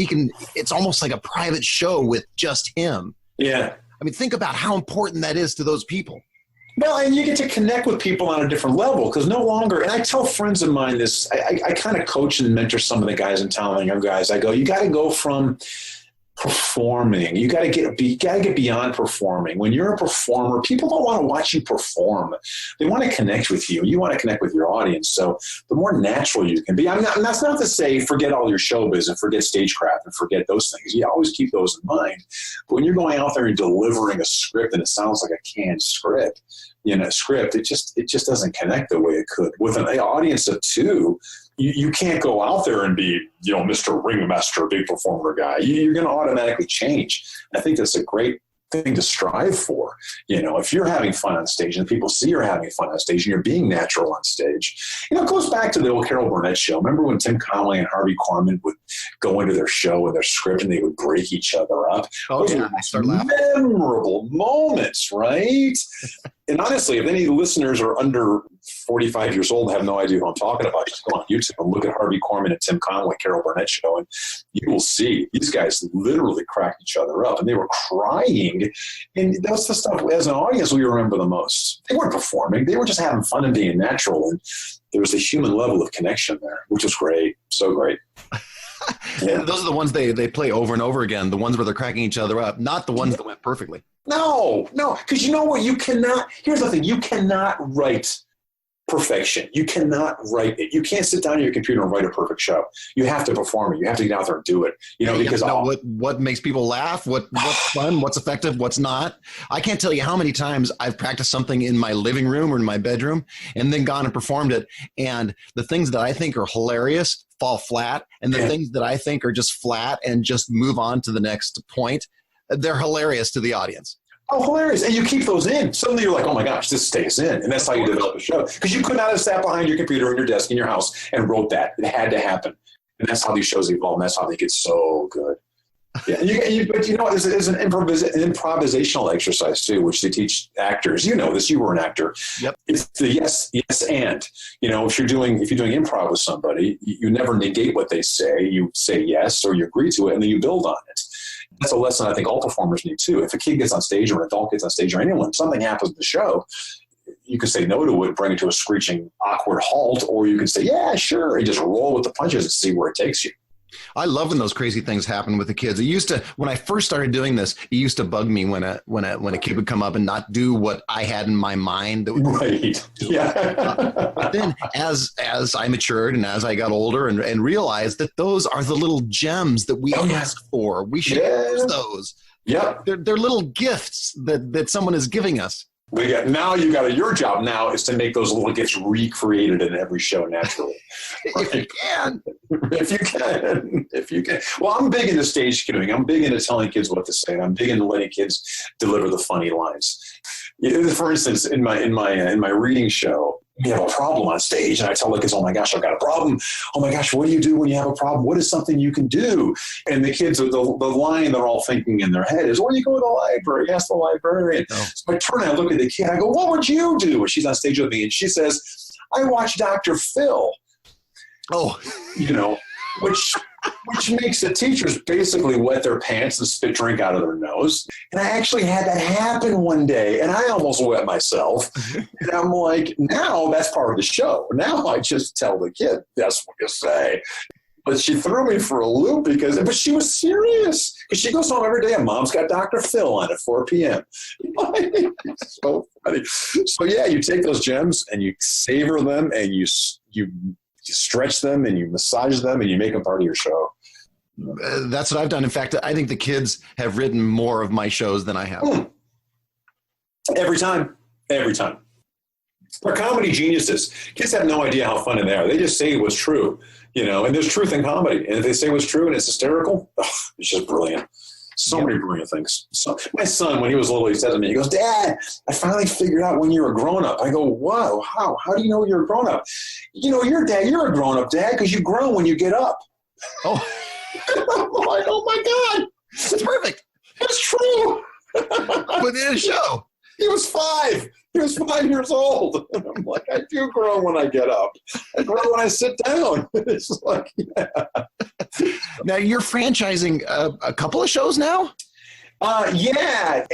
it's almost like a private show with just him. Yeah. I mean, think about how important that is to those people. Well, and you get to connect with people on a different level because no longer, and I tell friends of mine this, I kind of coach and mentor some of the guys in town, the young guys. I go, you got to go from performing. You got to get beyond performing. When you're a performer, people don't want to watch you perform. They want to connect with you. You want to connect with your audience. So the more natural you can be, and that's not to say forget all your showbiz and forget stagecraft and forget those things. You always keep those in mind. But when you're going out there and delivering a script and it sounds like a canned script, it just doesn't connect the way it could. With an audience of 2, you can't go out there and be, Mr. Ringmaster, big performer guy. You're going to automatically change. I think that's a great thing to strive for. If you're having fun on stage and people see you're having fun on stage and you're being natural on stage, it goes back to the old Carol Burnett show. Remember when Tim Conway and Harvey Korman would go into their show and their script and they would break each other up? Oh, yeah. I start laughing. Memorable moments, right? And honestly, if any listeners are under 45 years old and have no idea who I'm talking about, just go on YouTube and look at Harvey Korman and Tim Conway, Carol Burnett show, and you will see these guys literally cracked each other up, and they were crying. And that's the stuff, as an audience, we remember the most. They weren't performing. They were just having fun and being natural, and there was a human level of connection there, which was great. So great. Yeah. Those are the ones they play over and over again, the ones where they're cracking each other up, not the ones that went perfectly. No, because you know what? Here's the thing. You cannot write perfection. You cannot write it. You can't sit down on your computer and write a perfect show. You have to perform it. You have to get out there and do it. Because what makes people laugh, what's fun, what's effective, what's not. I can't tell you how many times I've practiced something in my living room or in my bedroom and then gone and performed it. And the things that I think are hilarious fall flat. And the things that I think are just flat and just move on to the next point, they're hilarious to the audience. Oh, hilarious. And you keep those in. Suddenly you're like, oh my gosh, this stays in. And that's how you develop a show. Because you could not have sat behind your computer in your desk in your house and wrote that. It had to happen. And that's how these shows evolve. And that's how they get so good. Yeah. But it's an improvisational exercise too, which they teach actors. You know this, you were an actor. Yep. It's the yes, and. If you're doing improv with somebody, you never negate what they say. You say yes, or you agree to it, and then you build on it. That's a lesson I think all performers need too. If a kid gets on stage or an adult gets on stage or anyone, something happens in the show, you can say no to it, bring it to a screeching, awkward halt, or you can say, yeah, sure, and just roll with the punches and see where it takes you. I love when those crazy things happen with the kids. It used to, when I first started doing this, it used to bug me when a kid would come up and not do what I had in my mind. That would right. Yeah. But then as I matured and as I got older and realized that those are the little gems that we ask for. We should use those. Yeah. They're little gifts that someone is giving us. Your job now is to make those little gifts recreated in every show naturally. If you can. If you can. Well, I'm big into stage cueing. I'm big into telling kids what to say. And I'm big into letting kids deliver the funny lines. For instance, in my reading show, we have a problem on stage, and I tell the kids, oh my gosh, I've got a problem. Oh my gosh, what do you do when you have a problem? What is something you can do? And the kids, the line they're all thinking in their head is, well, you go to the library, ask the librarian. Oh. So I turn and I look at the kid, I go, what would you do? And she's on stage with me, and she says, I watch Dr. Phil. Oh, which makes the teachers basically wet their pants and spit drink out of their nose. And I actually had that happen one day, and I almost wet myself. And I'm like, now that's part of the show. Now I just tell the kid, that's what you say. But she threw me for a loop but she was serious. Because she goes home every day and Mom's got Dr. Phil on at 4 p.m. It's so funny. So yeah, you take those gems and you savor them and you stretch them and you massage them and you make them part of your show. That's what I've done. In fact, I think the kids have written more of my shows than I have. Every time. They're comedy geniuses. Kids have no idea how funny they are. They just say what's true, and there's truth in comedy. And if they say what's true and it's hysterical, it's just brilliant. So many brilliant things. So my son, when he was little, he said to me, he goes, "Dad, I finally figured out when you're a grown-up." I go, "Wow, how? How do you know you're a grown-up?" You're a grown-up, Dad, because you grow when you get up. Oh. I'm like, oh my God. That's perfect. It's true. But in a show. He was 5. He was 5 years old. And I'm like, I do grow when I get up. I grow when I sit down. It's like, yeah. Now you're franchising a couple of shows now? Yeah.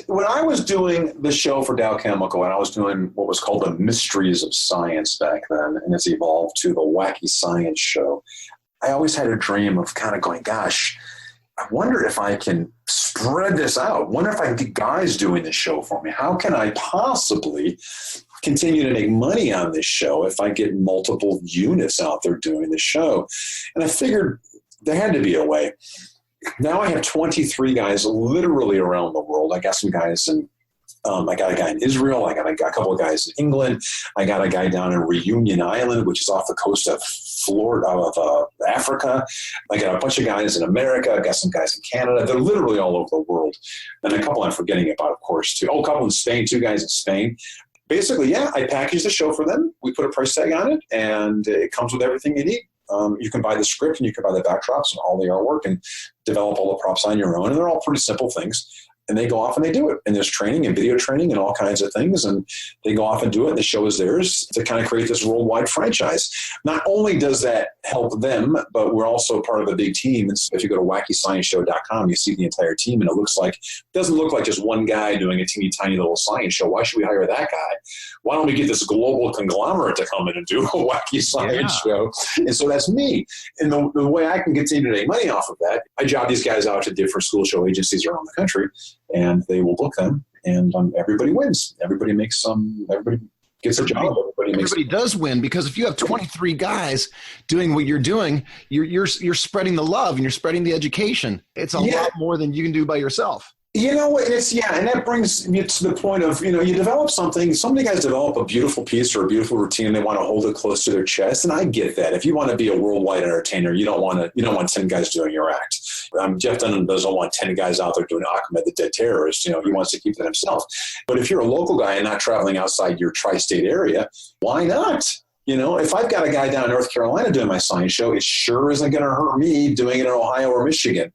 When I was doing the show for Dow Chemical, and I was doing what was called the Mysteries of Science back then, and it's evolved to the Wacky Science Show, I always had a dream of kind of going, gosh, I wonder if I can spread this out. I wonder if I can get guys doing this show for me. How can I possibly continue to make money on this show if I get multiple units out there doing the show? And I figured there had to be a way. Now I have 23 guys literally around the world. I got some guys in I got a guy in Israel. I got a couple of guys in England. I got a guy down in Reunion Island, which is off the coast of Florida, of Africa. I got a bunch of guys in America. I got some guys in Canada. They're literally all over the world. And a couple I'm forgetting about, of course, too. Oh, a couple in Spain, 2 guys in Spain. Basically, yeah, I package the show for them. We put a price tag on it, and it comes with everything you need. You can buy the script, and you can buy the backdrops and all the artwork and develop all the props on your own. And they're all pretty simple things. And they go off and they do it. And there's training and video training and all kinds of things. And they go off and do it. And the show is theirs to kind of create this worldwide franchise. Not only does that help them, but we're also part of a big team. And so if you go to wackyscienceshow.com, you see the entire team. And it doesn't look like just one guy doing a teeny tiny little science show. Why should we hire that guy? Why don't we get this global conglomerate to come in and do a wacky science show? And so that's me. And the way I can continue to make money off of that, I job these guys out to different school show agencies around the country. And they will book them, and everybody wins. Everybody gets a job. Everybody does win, because if you have 23 guys doing what you're doing, you're spreading the love and you're spreading the education. It's a lot more than you can do by yourself. You know, and that brings me to the point of, you develop something. So many guys develop a beautiful piece or a beautiful routine, and they want to hold it close to their chest. And I get that. If you want to be a worldwide entertainer, you don't want 10 guys doing your act. Jeff Dunham doesn't want 10 guys out there doing Ahmed the Dead Terrorist. He wants to keep that himself. But if you're a local guy and not traveling outside your tri-state area, why not? If I've got a guy down in North Carolina doing my science show, it sure isn't going to hurt me doing it in Ohio or Michigan.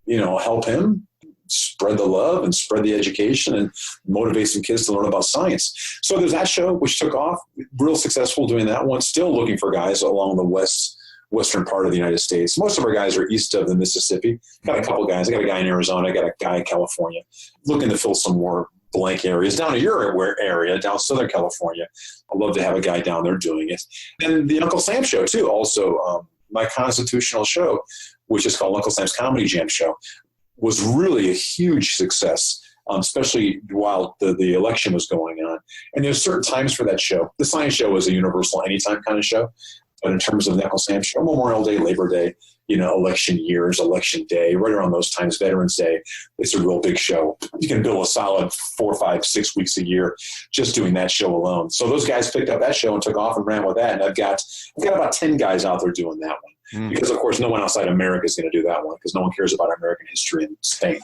Help him spread the love and spread the education and motivate some kids to learn about science. So there's that show, which took off, real successful doing that one. Still looking for guys along the western part of the United States. Most of our guys are east of the Mississippi. Got a couple guys. I got a guy in Arizona. I got a guy in California. Looking to fill some more blank areas down in your area, down Southern California. I'd love to have a guy down there doing it. And the Uncle Sam show too. Also, my constitutional show, which is called Uncle Sam's Comedy Jam Show, was really a huge success, especially while the election was going on. And there's certain times for that show. The science show is a universal anytime kind of show. But in terms of the Uncle Sam show, Memorial Day, Labor Day, election years, election day, right around those times, Veterans Day, it's a real big show. You can bill a solid 4, 5, 6 weeks a year just doing that show alone. So those guys picked up that show and took off and ran with that. And I've got about 10 guys out there doing that one. Because, of course, no one outside America is going to do that one, because no one cares about American history in Spain.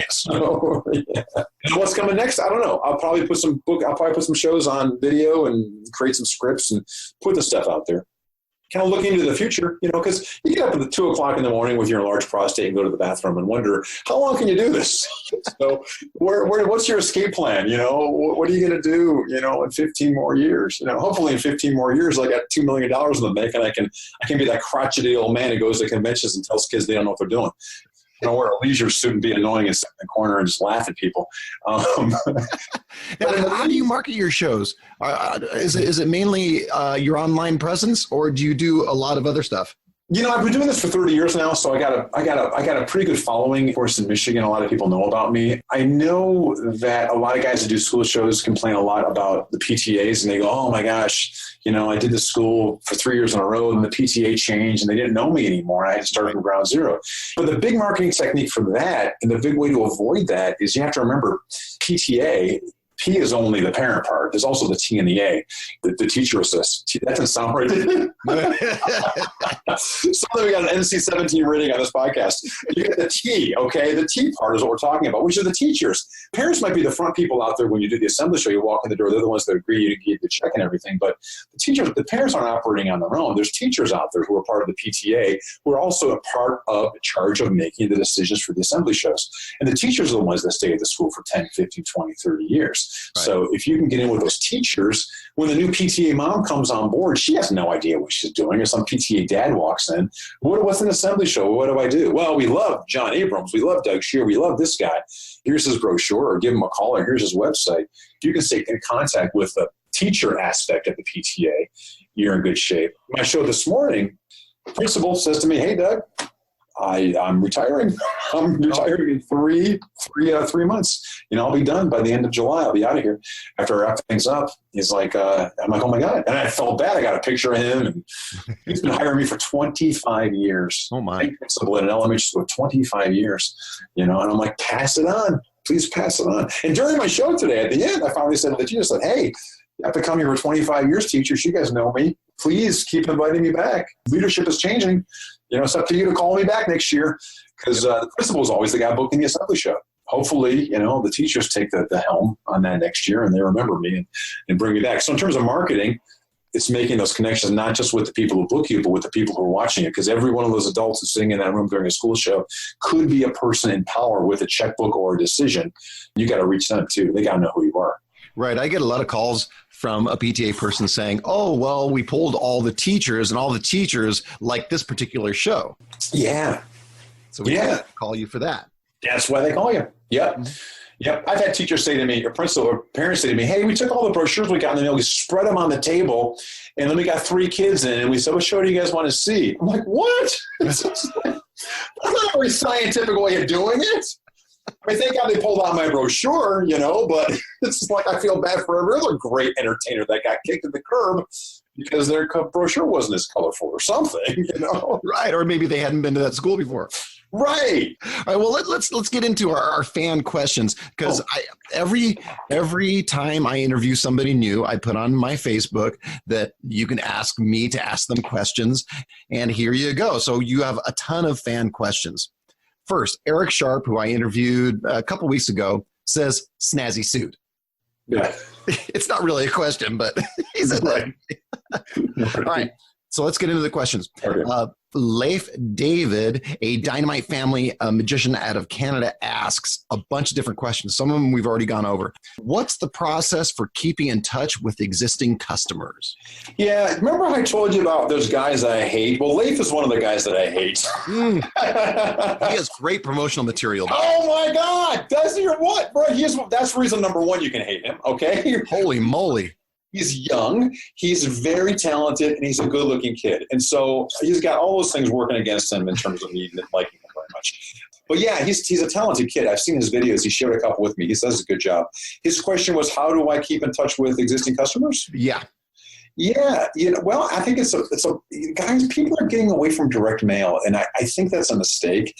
So, yeah. And what's coming next? I don't know. I'll probably put some shows on video and create some scripts and put the stuff out there. Kind of looking into the future, because you get up at 2 o'clock in the morning with your enlarged prostate and go to the bathroom and wonder, how long can you do this? So what's your escape plan? What are you going to do, in 15 more years? Hopefully in 15 more years, I got $2 million in the bank, and I can be that crotchety old man who goes to conventions and tells kids they don't know what they're doing. Wear a leisure suit and be annoying and sit in the corner and just laugh at people. Now, how do you market your shows? Is it mainly your online presence, or do you do a lot of other stuff? I've been doing this for 30 years now, so I got a pretty good following. Of course, in Michigan, a lot of people know about me. I know that a lot of guys that do school shows complain a lot about the PTAs, and they go, "Oh my gosh, I did this school for 3 years in a row, and the PTA changed, and they didn't know me anymore, and I had to start from ground zero." But the big marketing technique for that, and the big way to avoid that, is you have to remember PTA. P is only the parent part. There's also the T and the A, the teacher assist. That doesn't sound right. So then we got an NC-17 rating on this podcast. You get the T, okay? The T part is what we're talking about, which are the teachers. Parents might be the front people out there when you do the assembly show. You walk in the door, they're the ones that agree you to get the check and everything. But the parents aren't operating on their own. There's teachers out there who are part of the PTA who are also a part of charge of making the decisions for the assembly shows. And the teachers are the ones that stay at the school for 10, 15, 20, 30 years. Right. So if you can get in with those teachers, when the new PTA mom comes on board, she has no idea what she's doing. Or some PTA dad walks in, what's an assembly show? What do I do? Well, we love John Abrams. We love Doug Scheer. We love this guy. Here's his brochure, or give him a call, or here's his website. If you can stay in contact with the teacher aspect of the PTA, you're in good shape. My show this morning, the principal says to me, hey, Doug, I'm retiring. I'm retiring in three months. I'll be done by the end of July. I'll be out of here. After I wrap things up, he's like, I'm like, oh my God. And I felt bad. I got a picture of him, and he's been hiring me for 25 years. Oh my. Principal in an elementary school, 25 years, and I'm like, pass it on. Please pass it on. And during my show today, at the end, I finally said to the teacher, said, hey, I've been coming here for 25 years, teachers. You guys know me. Please keep inviting me back. Leadership is changing. It's up to you to call me back next year, because the principal is always the guy booking the assembly show. Hopefully, the teachers take the helm on that next year, and they remember me and bring me back. So in terms of marketing, it's making those connections, not just with the people who book you, but with the people who are watching it, because every one of those adults who's sitting in that room during a school show could be a person in power with a checkbook or a decision. You got to reach them too. They got to know who you are. Right. I get a lot of calls from a PTA person saying, oh, well, we polled all the teachers and all the teachers like this particular show. Yeah. So we have to call you for that. That's why they call you. Yep. Mm-hmm. Yep. I've had teachers say to me, or principal or parents say to me, hey, we took all the brochures we got in the mail, we spread them on the table, and then we got 3 kids in, and we said, what show do you guys want to see? I'm like, what? That's not a very scientific way of doing it. I mean, thank God they pulled out my brochure, but it's just like I feel bad for every other great entertainer that got kicked to the curb because their brochure wasn't as colorful or something, Right, or maybe they hadn't been to that school before. Right. All right. Well, let's get into our fan questions, because every time I interview somebody new, I put on my Facebook that you can ask me to ask them questions, and here you go. So you have a ton of fan questions. First, Eric Sharp, who I interviewed a couple weeks ago, says snazzy suit. Yeah. It's not really a question, but he said that. All right. So let's get into the questions. Okay. Leif David, a Dynamite Family magician out of Canada, asks a bunch of different questions. Some of them we've already gone over. What's the process for keeping in touch with existing customers? Yeah, remember I told you about those guys that I hate? Well, Leif is one of the guys that I hate. He has great promotional material. Oh my God! Does he or what? Bro, that's reason number 1 you can hate him, okay? Holy moly. He's young, he's very talented, and he's a good-looking kid. And so he's got all those things working against him in terms of me liking him very much. But yeah, he's a talented kid. I've seen his videos. He shared a couple with me. He does a good job. His question was, how do I keep in touch with existing customers? Yeah. Yeah, well, I think guys, people are getting away from direct mail, and I think that's a mistake.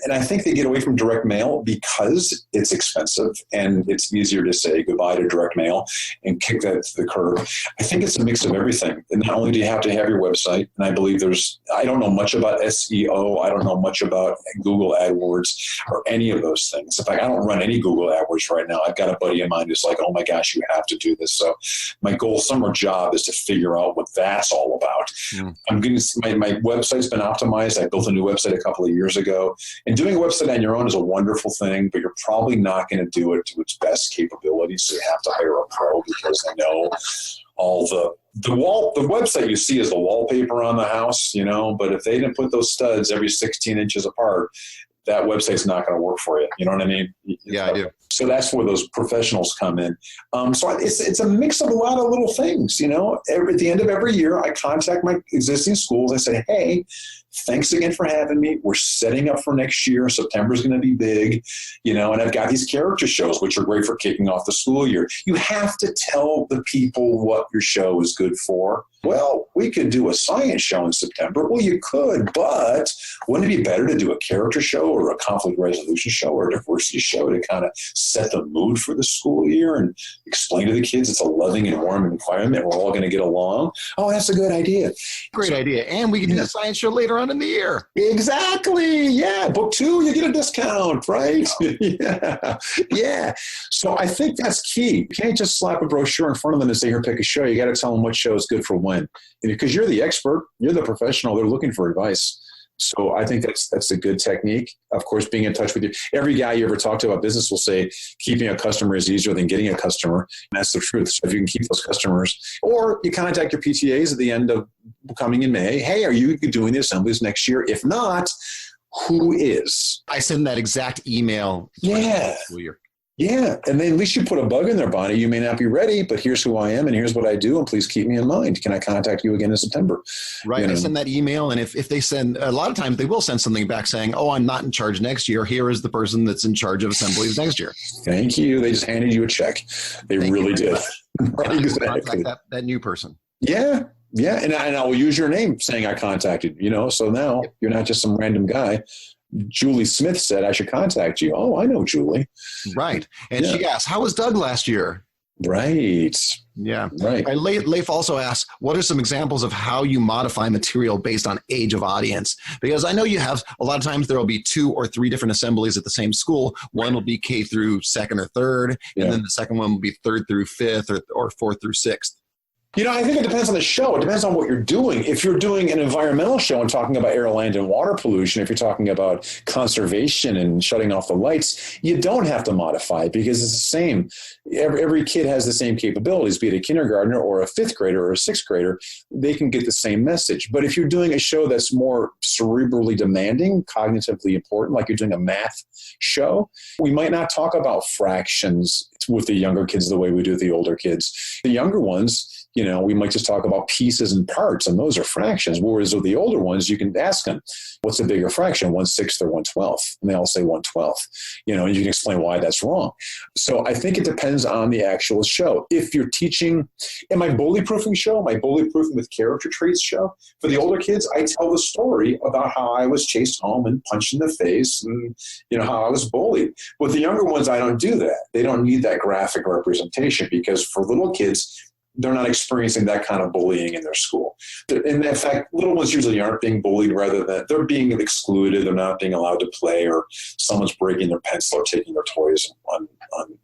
And I think they get away from direct mail because it's expensive and it's easier to say goodbye to direct mail and kick that to the curb. I think it's a mix of everything. And not only do you have to have your website, and I believe I don't know much about SEO. I don't know much about Google AdWords or any of those things. In fact, I don't run any Google AdWords right now. I've got a buddy of mine who's like, oh my gosh, you have to do this. So my summer job is to figure out what that's all about. I'm getting my website's been optimized. I built a new website a couple of years ago. And doing a website on your own is a wonderful thing, but you're probably not going to do it to its best capabilities. So you have to hire a pro because they know all the website you see is the wallpaper on the house, but if they didn't put those studs every 16 inches apart, that website's not going to work for you. You know what I mean? Yeah, I do. So that's where those professionals come in. So it's a mix of a lot of little things, at the end of every year, I contact my existing schools. I say, hey, thanks again for having me. We're setting up for next year. September's going to be big, and I've got these character shows, which are great for kicking off the school year. You have to tell the people what your show is good for. Well, we could do a science show in September. Well, you could, but wouldn't it be better to do a character show or a conflict resolution show or a diversity show to kind of set the mood for the school year and explain to the kids it's a loving and warm environment. We're all going to get along. Oh, that's a good idea. Great idea. And we can do a science show later on in the year. Exactly. Yeah. Book 2, you get a discount, right? Yeah. Yeah. So I think that's key. You can't just slap a brochure in front of them and say, here, pick a show. You got to tell them what show is good for when. And because you're the expert, you're the professional, they're looking for advice. So I think that's a good technique. Of course, being in touch with you. Every guy you ever talk to about business will say keeping a customer is easier than getting a customer. And that's the truth. So if you can keep those customers, or you contact your PTAs at the end of coming in May. Hey, are you doing the assemblies next year? If not, who is? I send that exact email. Yeah. Yeah. And then at least you put a bug in their bonnet. You may not be ready, but here's who I am and here's what I do. And please keep me in mind. Can I contact you again in September? Right. You know? I send that email. And if they send, a lot of times they will send something back saying, oh, I'm not in charge next year. Here is the person that's in charge of assemblies next year. Thank you. They just handed you a check. They really did. Right, exactly. That new person. Yeah. Yeah. And I will use your name saying I contacted, so now you're not just some random guy. Julie Smith said I should contact you. Oh, I know Julie. Right. And she asked, how was Doug last year? Right. Yeah. Right. Leif also asked, what are some examples of how you modify material based on age of audience? Because I know you have, a lot of times there will be 2 or 3 different assemblies at the same school. One will be K through 2nd or 3rd, and then the second one will be 3rd through 5th or 4th through 6th. I think it depends on the show. It depends on what you're doing. If you're doing an environmental show and talking about air, land, and water pollution, if you're talking about conservation and shutting off the lights, you don't have to modify it because it's the same. Every kid has the same capabilities, be it a kindergartner or a 5th grader or a 6th grader. They can get the same message. But if you're doing a show that's more cerebrally demanding, cognitively important, like you're doing a math show, we might not talk about fractions with the younger kids the way we do with the older kids. The younger ones, we might just talk about pieces and parts, and those are fractions. Whereas with the older ones, you can ask them, what's a bigger fraction, 1/6 or 1/12? And they all say 1/12. And you can explain why that's wrong. So I think it depends on the actual show. If you're teaching, in my bully proofing show, my bully proofing with character traits show, for the older kids, I tell the story about how I was chased home and punched in the face and, how I was bullied. With the younger ones, I don't do that. They don't need that graphic representation because for little kids, they're not experiencing that kind of bullying in their school. And in fact, little ones usually aren't being bullied, rather than they're being excluded. They're not being allowed to play, or someone's breaking their pencil or taking their toys on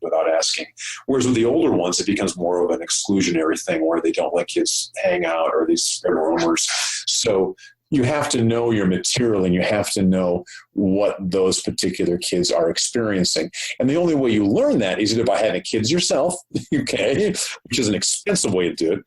without asking. Whereas with the older ones, it becomes more of an exclusionary thing where they don't let kids hang out or they spread rumors. So you have to know your material and you have to know what those particular kids are experiencing. And the only way you learn that is either by having kids yourself, okay, which is an expensive way to do it,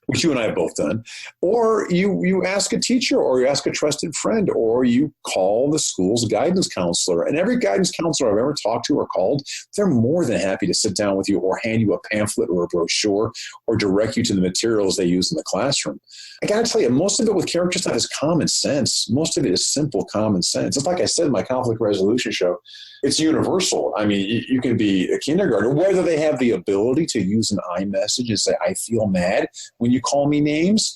which you and I have both done, or you ask a teacher or you ask a trusted friend or you call the school's guidance counselor. And every guidance counselor I've ever talked to or called, they're more than happy to sit down with you or hand you a pamphlet or a brochure or direct you to the materials they use in the classroom. I got to tell you, most of it with character stuff is common sense. Most of it is simple common sense. It's like I said in my conflict resolution show, it's universal. I mean, you can be a kindergartner, whether they have the ability to use an iMessage and say, I feel mad when you call me names.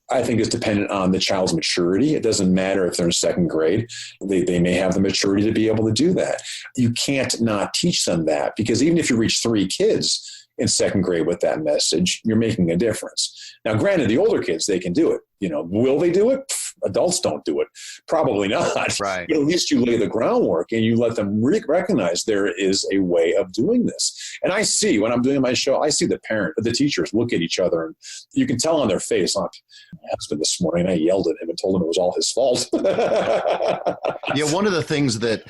I think is dependent on the child's maturity. It doesn't matter if they're in 2nd grade. They may have the maturity to be able to do that. You can't not teach them that, because even if you reach 3 kids in 2nd grade with that message, you're making a difference. Now, granted, the older kids, they can do it. Will they do it? Adults don't do it. Probably not. Right. But at least you lay the groundwork and you let them recognize there is a way of doing this. And I see, when I'm doing my show, I see the teachers look at each other, and you can tell on their face. My husband this morning, I yelled at him and told him it was all his fault. Yeah, one of the things that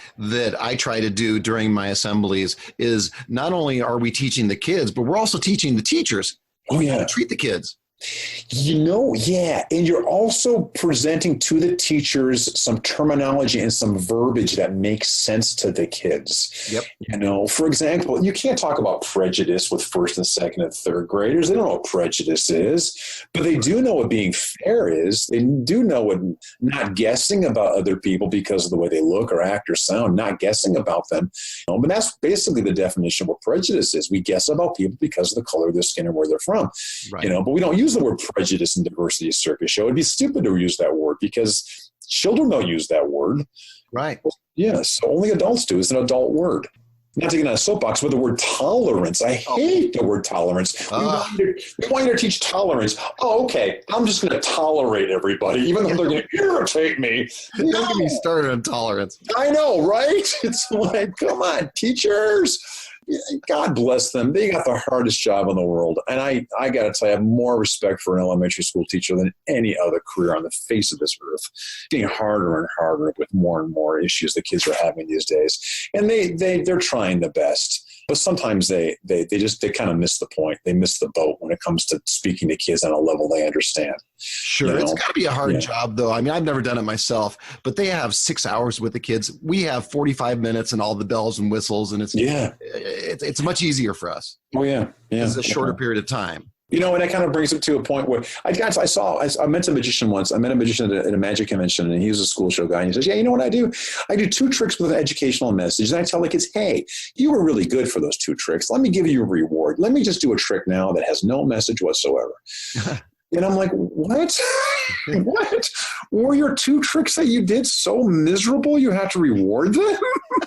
I try to do during my assemblies is not only are we teaching the kids, but we're also teaching the teachers how to treat the kids. Yeah. And you're also presenting to the teachers some terminology and some verbiage that makes sense to the kids. Yep. For example, you can't talk about prejudice with 1st and 2nd and 3rd graders. They don't know what prejudice is, but they do know what being fair is. They do know what not guessing about other people because of the way they look or act or sound, not guessing about them. But that's basically the definition of what prejudice is. We guess about people because of the color of their skin and where they're from. Right. But we don't use the word prejudice prejudice and diversity circus show. It'd be stupid to use that word because children don't use that word. Right. Yes, only adults do. It's an adult word. Not to get on a soapbox, but the word tolerance. I hate the word tolerance. We want you to teach tolerance. Oh, okay. I'm just going to tolerate everybody, even though they're going to irritate me. Don't get me started on tolerance. I know, right? It's like, come on, teachers. God bless them. They got the hardest job in the world. And I got to tell you, I have more respect for an elementary school teacher than any other career on the face of this earth. It's getting harder and harder with more and more issues that kids are having these days. And they're trying the best. But sometimes they kind of miss the point. They miss the boat when it comes to speaking to kids on a level they understand. Sure. You know? It's got to be a hard job, though. I mean, I've never done it myself, but they have 6 hours with the kids. We have 45 minutes and all the bells and whistles, and it's much easier for us. Oh, yeah. It's a shorter period of time. You know, and that kind of brings it to a point where I met a magician once. I met a magician at a magic convention, and he was a school show guy. And he says, yeah, you know what I do? I do 2 tricks with an educational message. And I tell the kids, hey, you were really good for those 2 tricks. Let me give you a reward. Let me just do a trick now that has no message whatsoever. And I'm like, what? What? Were your 2 tricks that you did so miserable you have to reward them?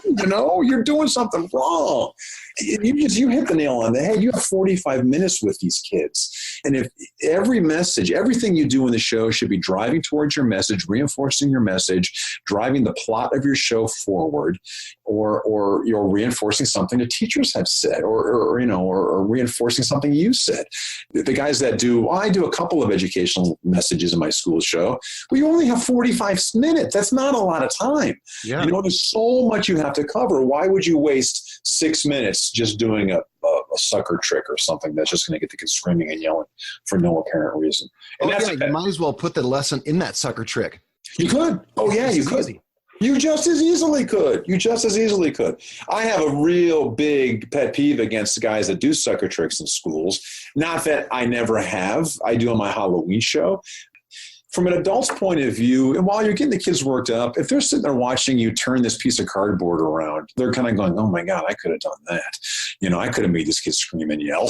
You know, you're doing something wrong. You hit the nail on the head. You have 45 minutes with these kids. And if every message, everything you do in the show should be driving towards your message, reinforcing your message, driving the plot of your show forward, or you're reinforcing something the teachers have said, or reinforcing something you said. The guys that I do a couple of educational messages in my school show, but you only have 45 minutes. That's not a lot of time. Yeah. You know, there's so much you have to cover. Why would you waste 6 minutes just doing a sucker trick or something that's just going to get the kids screaming and yelling for no apparent reason? And you might as well put the lesson in that sucker trick. You could. Oh, yeah, you could. Easy. You just as easily could. I have a real big pet peeve against the guys that do sucker tricks in schools. Not that I never have. I do on my Halloween show. From an adult's point of view, and while you're getting the kids worked up, if they're sitting there watching you turn this piece of cardboard around, they're kind of going, oh my God, I could have done that. You know, I could have made this kid scream and yell.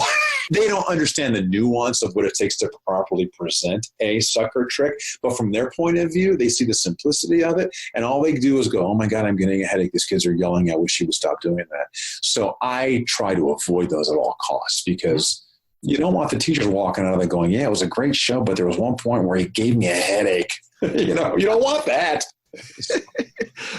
They don't understand the nuance of what it takes to properly present a sucker trick. But from their point of view, they see the simplicity of it. And all they do is go, oh my God, I'm getting a headache. These kids are yelling. I wish he would stop doing that. So I try to avoid those at all costs because you don't want the teachers walking out of there going, yeah, it was a great show, but there was one point where he gave me a headache. You know, you don't want that.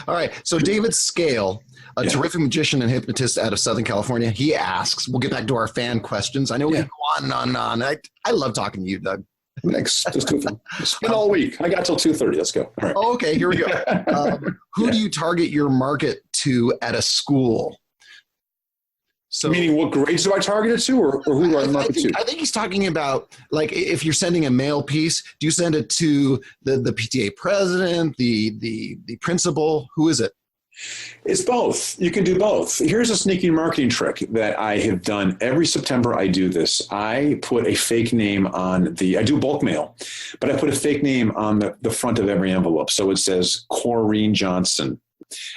All right. So David Scale, a terrific magician and hypnotist out of Southern California, he asks, we'll get back to our fan questions. I know we can go on and on and on. I love talking to you, Doug. Next, just go spend all week. I got till 2:30. Let's go. All right. Oh, okay, here we go. Who do you target your market to at a school? So, meaning what grades do I target it to, or who do I market to? I think he's talking about, like, if you're sending a mail piece, do you send it to the PTA president, the principal? Who is it? It's both. You can do both. Here's a sneaky marketing trick that I have done. Every September I do this. I put a fake name on I do bulk mail, but I put a fake name on the front of every envelope. So it says Corrine Johnson.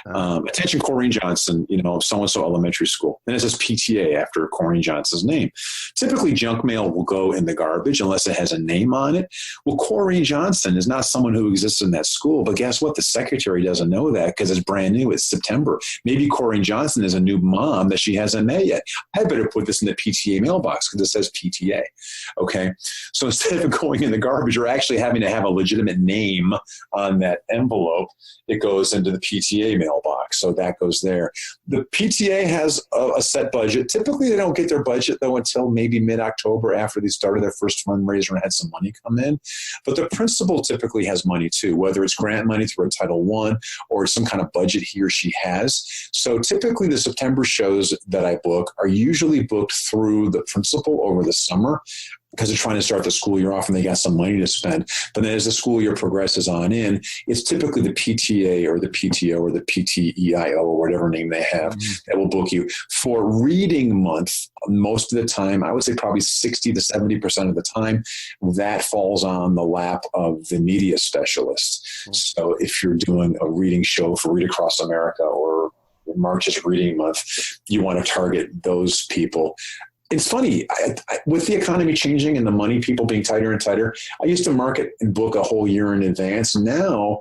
Attention, Corrine Johnson, so-and-so elementary school. And it says PTA after Corrine Johnson's name. Typically, junk mail will go in the garbage unless it has a name on it. Well, Corrine Johnson is not someone who exists in that school, but guess what? The secretary doesn't know that because it's brand new. It's September. Maybe Corrine Johnson is a new mom that she hasn't met yet. I better put this in the PTA mailbox because it says PTA. Okay? So instead of going in the garbage or actually having to have a legitimate name on that envelope, it goes into the PTA mailbox. So that goes there. The PTA has a set budget. Typically, they don't get their budget, though, until maybe mid-October after they started their first fundraiser and had some money come in. But the principal typically has money, too, whether it's grant money through a Title I or some kind of budget he or she has. So typically, the September shows that I book are usually booked through the principal over the summer, because they're trying to start the school year off and they got some money to spend. But then as the school year progresses on in, it's typically the PTA or the PTO or the PTEIO or whatever name they have that will book you. For reading month, most of the time, I would say probably 60 to 70% of the time, that falls on the lap of the media specialists. So if you're doing a reading show for Read Across America or March is Reading Month, you want to target those people. It's funny, with the economy changing and the money, people being tighter and tighter, I used to market and book a whole year in advance. Now,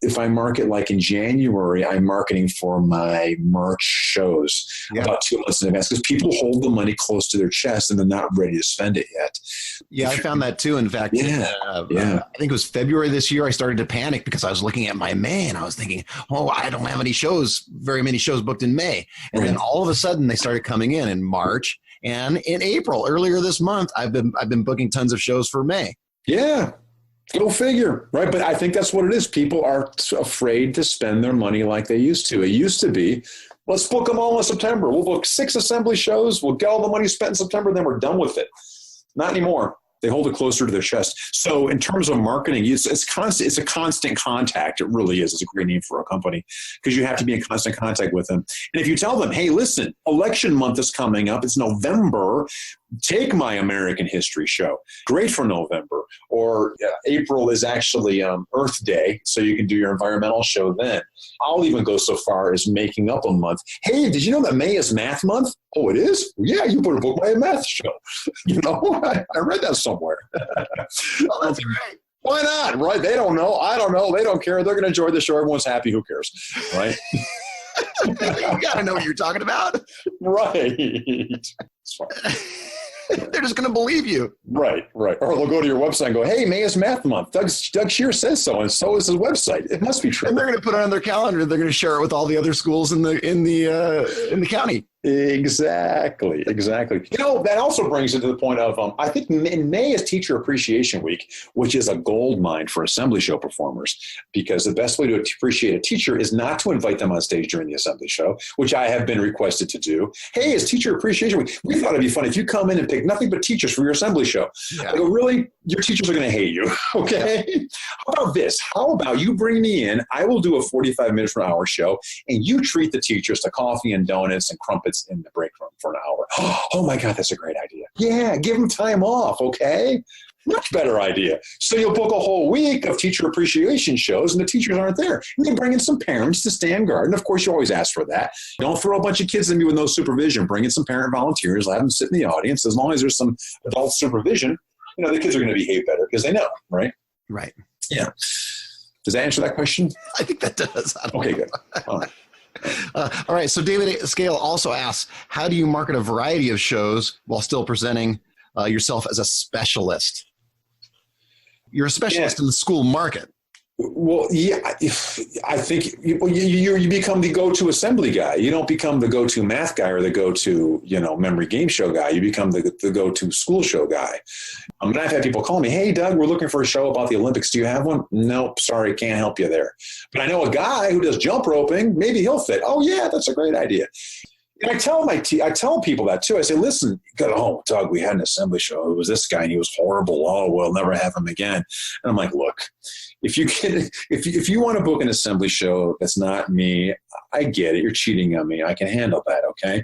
if I market like in January, I'm marketing for my merch shows about 2 months in advance because people hold the money close to their chest and they're not ready to spend it yet. Yeah, I found that too. In fact, I think it was February this year, I started to panic because I was looking at my May and I was thinking, oh, I don't have very many shows booked in May. And then all of a sudden they started coming in March and in April. Earlier this month, I've been booking tons of shows for May. Yeah. Go figure, right? But I think that's what it is. People are afraid to spend their money like they used to. It used to be, let's book them all in September. We'll book 6 assembly shows. We'll get all the money spent in September, then we're done with it. Not anymore. They hold it closer to their chest. So in terms of marketing, it's constant. It's a constant contact. It really is. It's a great name for a company because you have to be in constant contact with them. And if you tell them, hey, listen, election month is coming up. It's November. Take my American history show. Great for November. Or April is actually Earth Day, so you can do your environmental show then. I'll even go so far as making up a month. Hey, did you know that May is math month? Oh, it is? Yeah, you better book my math show. I read that somewhere. Oh, that's great. Why not, right? They don't know. I don't know. They don't care. They're going to enjoy the show. Everyone's happy. Who cares, right? You got to know what you're talking about. Right. It's fine. They're just going to believe you. Right. Or they'll go to your website and go, hey, May is math month. Doug Scheer says so, and so is his website. It must be true. And they're going to put it on their calendar. They're going to share it with all the other schools in the county. Exactly. That also brings it to the point of, I think in May is Teacher Appreciation Week, which is a gold mine for assembly show performers, because the best way to appreciate a teacher is not to invite them on stage during the assembly show, which I have been requested to do. Hey, it's Teacher Appreciation Week. We thought it'd be fun if you come in and pick nothing but teachers for your assembly show. Yeah. I go, really? Your teachers are going to hate you. Okay. Yeah. How about this? How about you bring me in? I will do a 45-minute for an hour show, and you treat the teachers to coffee and donuts and crumpets in the break room for an hour. Oh my God, that's a great idea. Yeah, give them time off, okay? Much better idea. So you'll book a whole week of teacher appreciation shows and the teachers aren't there. And then bring in some parents to stand guard. And of course, you always ask for that. Don't throw a bunch of kids in me with no supervision. Bring in some parent volunteers. Let them sit in the audience. As long as there's some adult supervision, the kids are going to behave better because they know, right? Right. Yeah. Does that answer that question? I think that does. Okay, good. All right. So David Scale also asks, how do you market a variety of shows while still presenting yourself as a specialist? You're a specialist in the school market. Well, yeah, I think you become the go-to assembly guy. You don't become the go-to math guy or the go-to, memory game show guy. You become the go-to school show guy. And I've had people call me, hey, Doug, we're looking for a show about the Olympics. Do you have one? Nope, sorry, can't help you there. But I know a guy who does jump roping. Maybe he'll fit. Oh, yeah, that's a great idea. And I tell people that too. I say, listen, Doug, we had an assembly show. It was this guy and he was horrible. Oh, we'll never have him again. And I'm like, look, if you want to book an assembly show that's not me, I get it. You're cheating on me. I can handle that. Okay.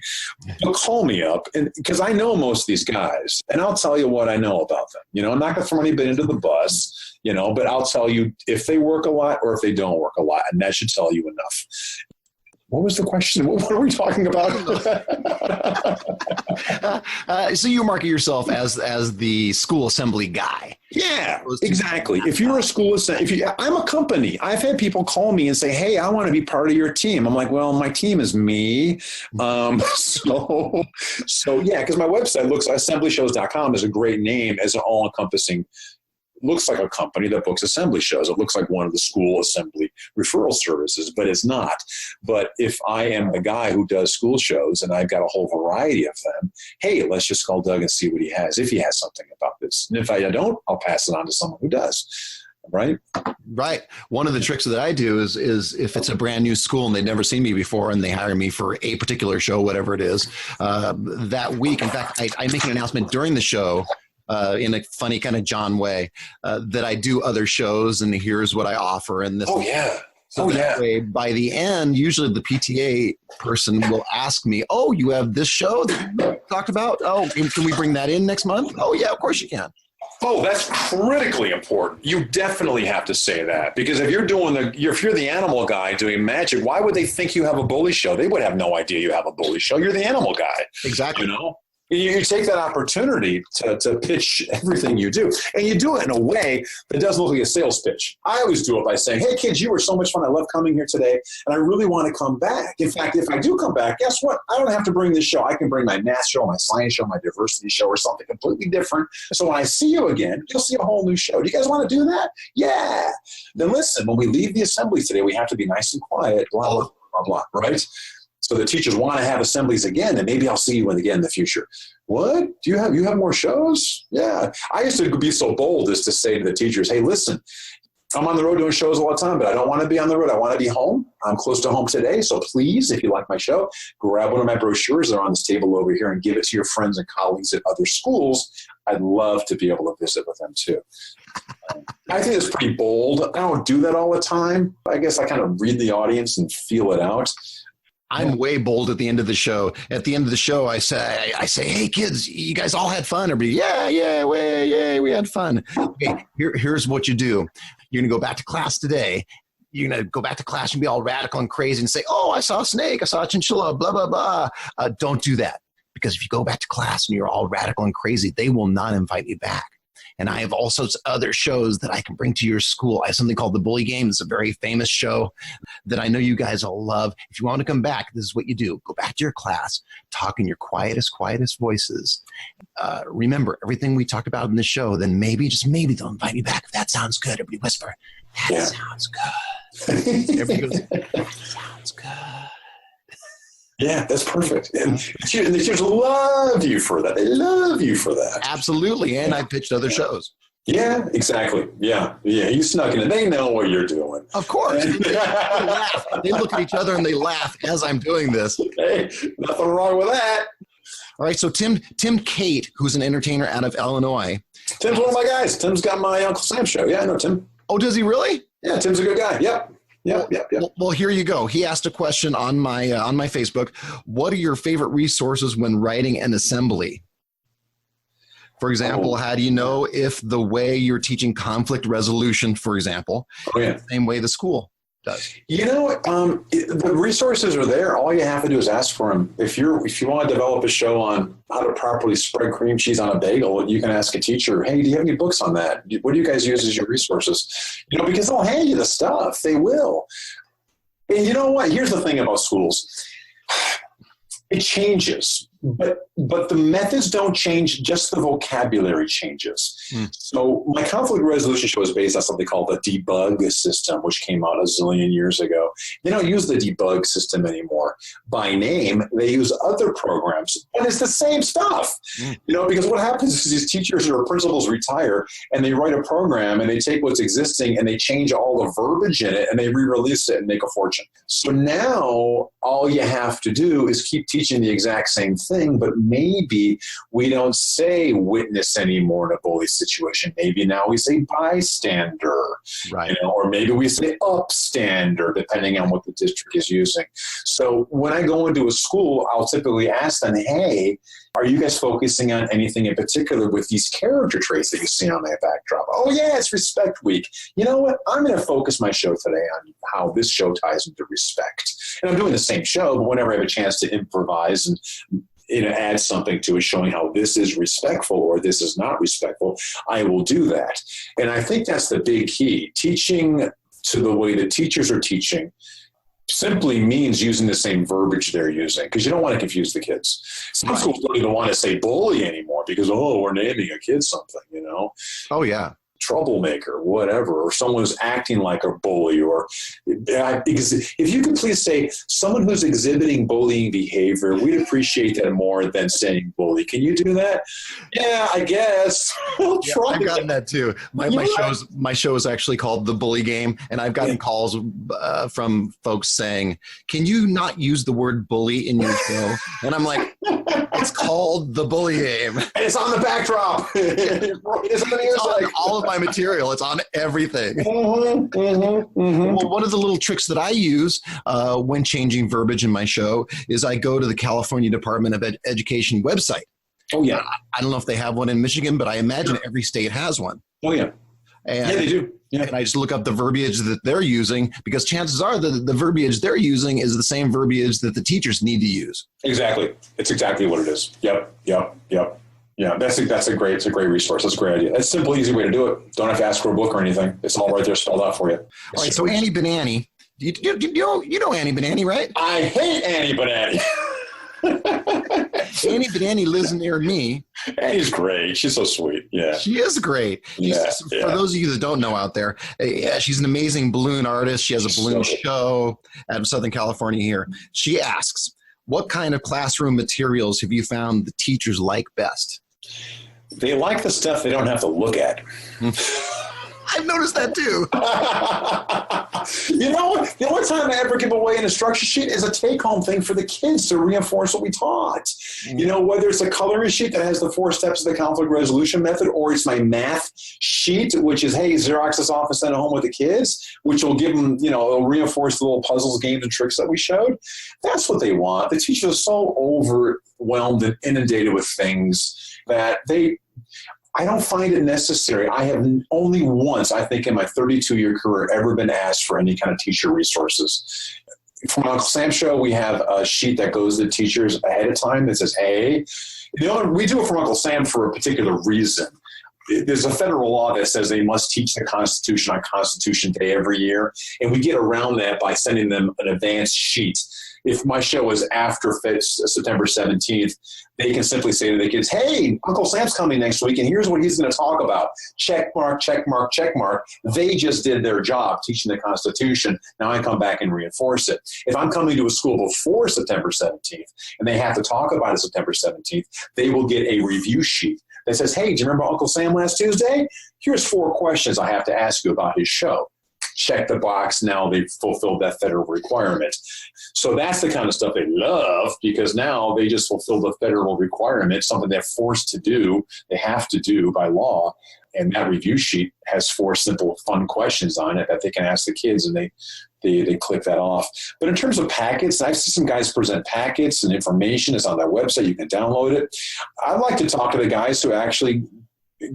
But call me up because I know most of these guys and I'll tell you what I know about them. I'm not going to throw anybody into the bus, but I'll tell you if they work a lot or if they don't work a lot. And that should tell you enough. What was the question? What are we talking about? So you market yourself as the school assembly guy. Yeah, exactly. If you're a school assembly, I'm a company. I've had people call me and say, hey, I want to be part of your team. I'm like, well, my team is me. So yeah, because my website AssemblyShows.com is a great name as an all-encompassing looks like a company that books assembly shows. It looks like one of the school assembly referral services, but it's not. But if I am the guy who does school shows and I've got a whole variety of them, hey, let's just call Doug and see what he has, if he has something about this. And if I don't, I'll pass it on to someone who does. Right? Right. One of the tricks that I do is if it's a brand new school and they've never seen me before and they hire me for a particular show, whatever it is, that week, in fact, I make an announcement during the show in a funny kind of John way, that I do other shows and here's what I offer. And this. Oh, yeah. So that way, by the end, usually the PTA person will ask me, oh, you have this show that you talked about? Oh, can we bring that in next month? Oh, yeah, of course you can. Oh, that's critically important. You definitely have to say that because if you're the animal guy doing magic, why would they think you have a bully show? They would have no idea you have a bully show. You're the animal guy. Exactly. You take that opportunity to pitch everything you do, and you do it in a way that doesn't look like a sales pitch. I always do it by saying, hey, kids, you were so much fun. I love coming here today, and I really want to come back. In fact, if I do come back, guess what? I don't have to bring this show. I can bring my math show, my science show, my diversity show, or something completely different. So when I see you again, you'll see a whole new show. Do you guys want to do that? Yeah. Then listen, when we leave the assembly today, we have to be nice and quiet, blah, blah, blah, blah, right? So the teachers want to have assemblies again, and maybe I'll see you again in the future. What? Do you have more shows? Yeah. I used to be so bold as to say to the teachers, hey, listen, I'm on the road doing shows all the time, but I don't want to be on the road. I want to be home. I'm close to home today. So please, if you like my show, grab one of my brochures that are on this table over here and give it to your friends and colleagues at other schools. I'd love to be able to visit with them too. I think it's pretty bold. I don't do that all the time. I guess I kind of read the audience and feel it out. I'm way bold at the end of the show. At the end of the show, I say, hey, kids, you guys all had fun. Everybody, yeah, we had fun. Okay, here's what you do. You're going to go back to class today. You're going to go back to class and be all radical and crazy and say, oh, I saw a snake, I saw a chinchilla, blah, blah, blah. Don't do that. Because if you go back to class and you're all radical and crazy, they will not invite you back. And I have all sorts of other shows that I can bring to your school. I have something called The Bully Game. It's a very famous show that I know you guys all love. If you want to come back, this is what you do. Go back to your class, talk in your quietest voices. Remember everything we talked about in the show, then maybe, just maybe they'll invite you back. If that sounds good, everybody whisper, that sounds good. Everybody goes, that sounds good. Yeah, that's perfect. And the teachers love you for that. They love you for that. Absolutely. And I pitched other shows. Yeah, exactly. Yeah. You snuck in. They know what you're doing. Of course. They laugh. They look at each other and they laugh as I'm doing this. Hey, nothing wrong with that. All right. So Tim Cate, who's an entertainer out of Illinois. Tim's one of my guys. Tim's got my Uncle Sam show. Yeah, I know Tim. Oh, does he really? Yeah, Tim's a good guy. Yep. Well, here you go. He asked a question on my Facebook. What are your favorite resources when writing an assembly? For example, how do you know if the way you're teaching conflict resolution, for example, is the same way the school does? You know, the resources are there. All you have to do is ask for them. If you want to develop a show on how to properly spread cream cheese on a bagel, you can ask a teacher, hey, do you have any books on that? What do you guys use as your resources? Because they'll hand you the stuff. They will. And you know what? Here's the thing about schools. It changes, but the methods don't change, just the vocabulary changes. So my conflict resolution show is based on something called the debug system, which came out a zillion years ago. They don't use the debug system anymore. By name, they use other programs, and it's the same stuff. Because what happens is these teachers or principals retire, and they write a program, and they take what's existing, and they change all the verbiage in it, and they re-release it and make a fortune. So now all you have to do is keep teaching the exact same thing, but maybe we don't say witness anymore in a bully situation. Maybe now we say bystander, right? Or maybe we say upstander, depending on what the district is using. So when I go into a school, I'll typically ask them, hey, are you guys focusing on anything in particular with these character traits that you see on my backdrop? Oh, yeah, it's Respect Week. You know what? I'm going to focus my show today on how this show ties into respect. And I'm doing the same show, but whenever I have a chance to improvise and add something to it, showing how this is respectful or this is not respectful, I will do that. And I think that's the big key. Teaching to the way the teachers are teaching simply means using the same verbiage they're using, because you don't want to confuse the kids. Some schools don't even want to say bully anymore because, we're naming a kid something, Oh, yeah. Troublemaker, whatever, or someone who's acting like a bully, or if you could please say someone who's exhibiting bullying behavior, we'd appreciate that more than saying bully. Can you do that? Yeah, I guess. I'll try. I've gotten that too. My show is actually called The Bully Game, and I've gotten calls from folks saying, "Can you not use the word bully in your show?" And I'm like, "It's called The Bully Game, and it's on the backdrop. It's on all of my material. It's on everything." Well, one of the little tricks that I use when changing verbiage in my show is I go to the California Department of Education website. Oh, yeah. I don't know if they have one in Michigan, but I imagine every state has one. Oh, yeah. And, yeah, they do. Yeah. And I just look up the verbiage that they're using, because chances are the verbiage they're using is the same verbiage that the teachers need to use. Exactly. It's exactly what it is. Yep. Yeah, it's a great resource. That's a great idea. It's a simple, easy way to do it. Don't have to ask for a book or anything. It's all right there spelled out for you. All right, so Annie Banani. You know Annie Banani, right? I hate Annie Banani. Annie Banani lives near me. Annie's great. She's so sweet. Yeah. She is great. For those of you that don't know out there, she's an amazing balloon artist. She has a balloon show out of Southern California here. She asks, what kind of classroom materials have you found the teachers like best? They like the stuff they don't have to look at. I've noticed that too. You know, the only time I ever give away an instruction sheet is a take-home thing for the kids to reinforce what we taught. You know, whether it's a coloring sheet that has the 4 steps of the conflict resolution method, or it's my math sheet, which is, hey, Xerox this off and send it home with the kids, which will give them, you know, it'll reinforce the little puzzles, games, and tricks that we showed. That's what they want. The teachers are so overwhelmed and inundated with things that I don't find it necessary. I have only once, I think, in my 32-year career ever been asked for any kind of teacher resources. For my Uncle Sam show, we have a sheet that goes to the teachers ahead of time that says, hey, we do it for Uncle Sam for a particular reason. There's a federal law that says they must teach the Constitution on Constitution Day every year, and we get around that by sending them an advanced sheet. If my show is after September 17th, they can simply say to the kids, hey, Uncle Sam's coming next week, and here's what he's going to talk about. Check mark, check mark, check mark. They just did their job teaching the Constitution. Now I come back and reinforce it. If I'm coming to a school before September 17th, and they have to talk about it September 17th, they will get a review sheet that says, hey, do you remember Uncle Sam last Tuesday? Here's 4 questions I have to ask you about his show. Check the box. Now they've fulfilled that federal requirement. So that's the kind of stuff they love, because now they just fulfill the federal requirement, something they're forced to do. They have to do by law. And that review sheet has 4 simple, fun questions on it that they can ask the kids, and they click that off. But in terms of packets, I've seen some guys present packets and information. It's on their website. You can download it. I'd like to talk to the guys who actually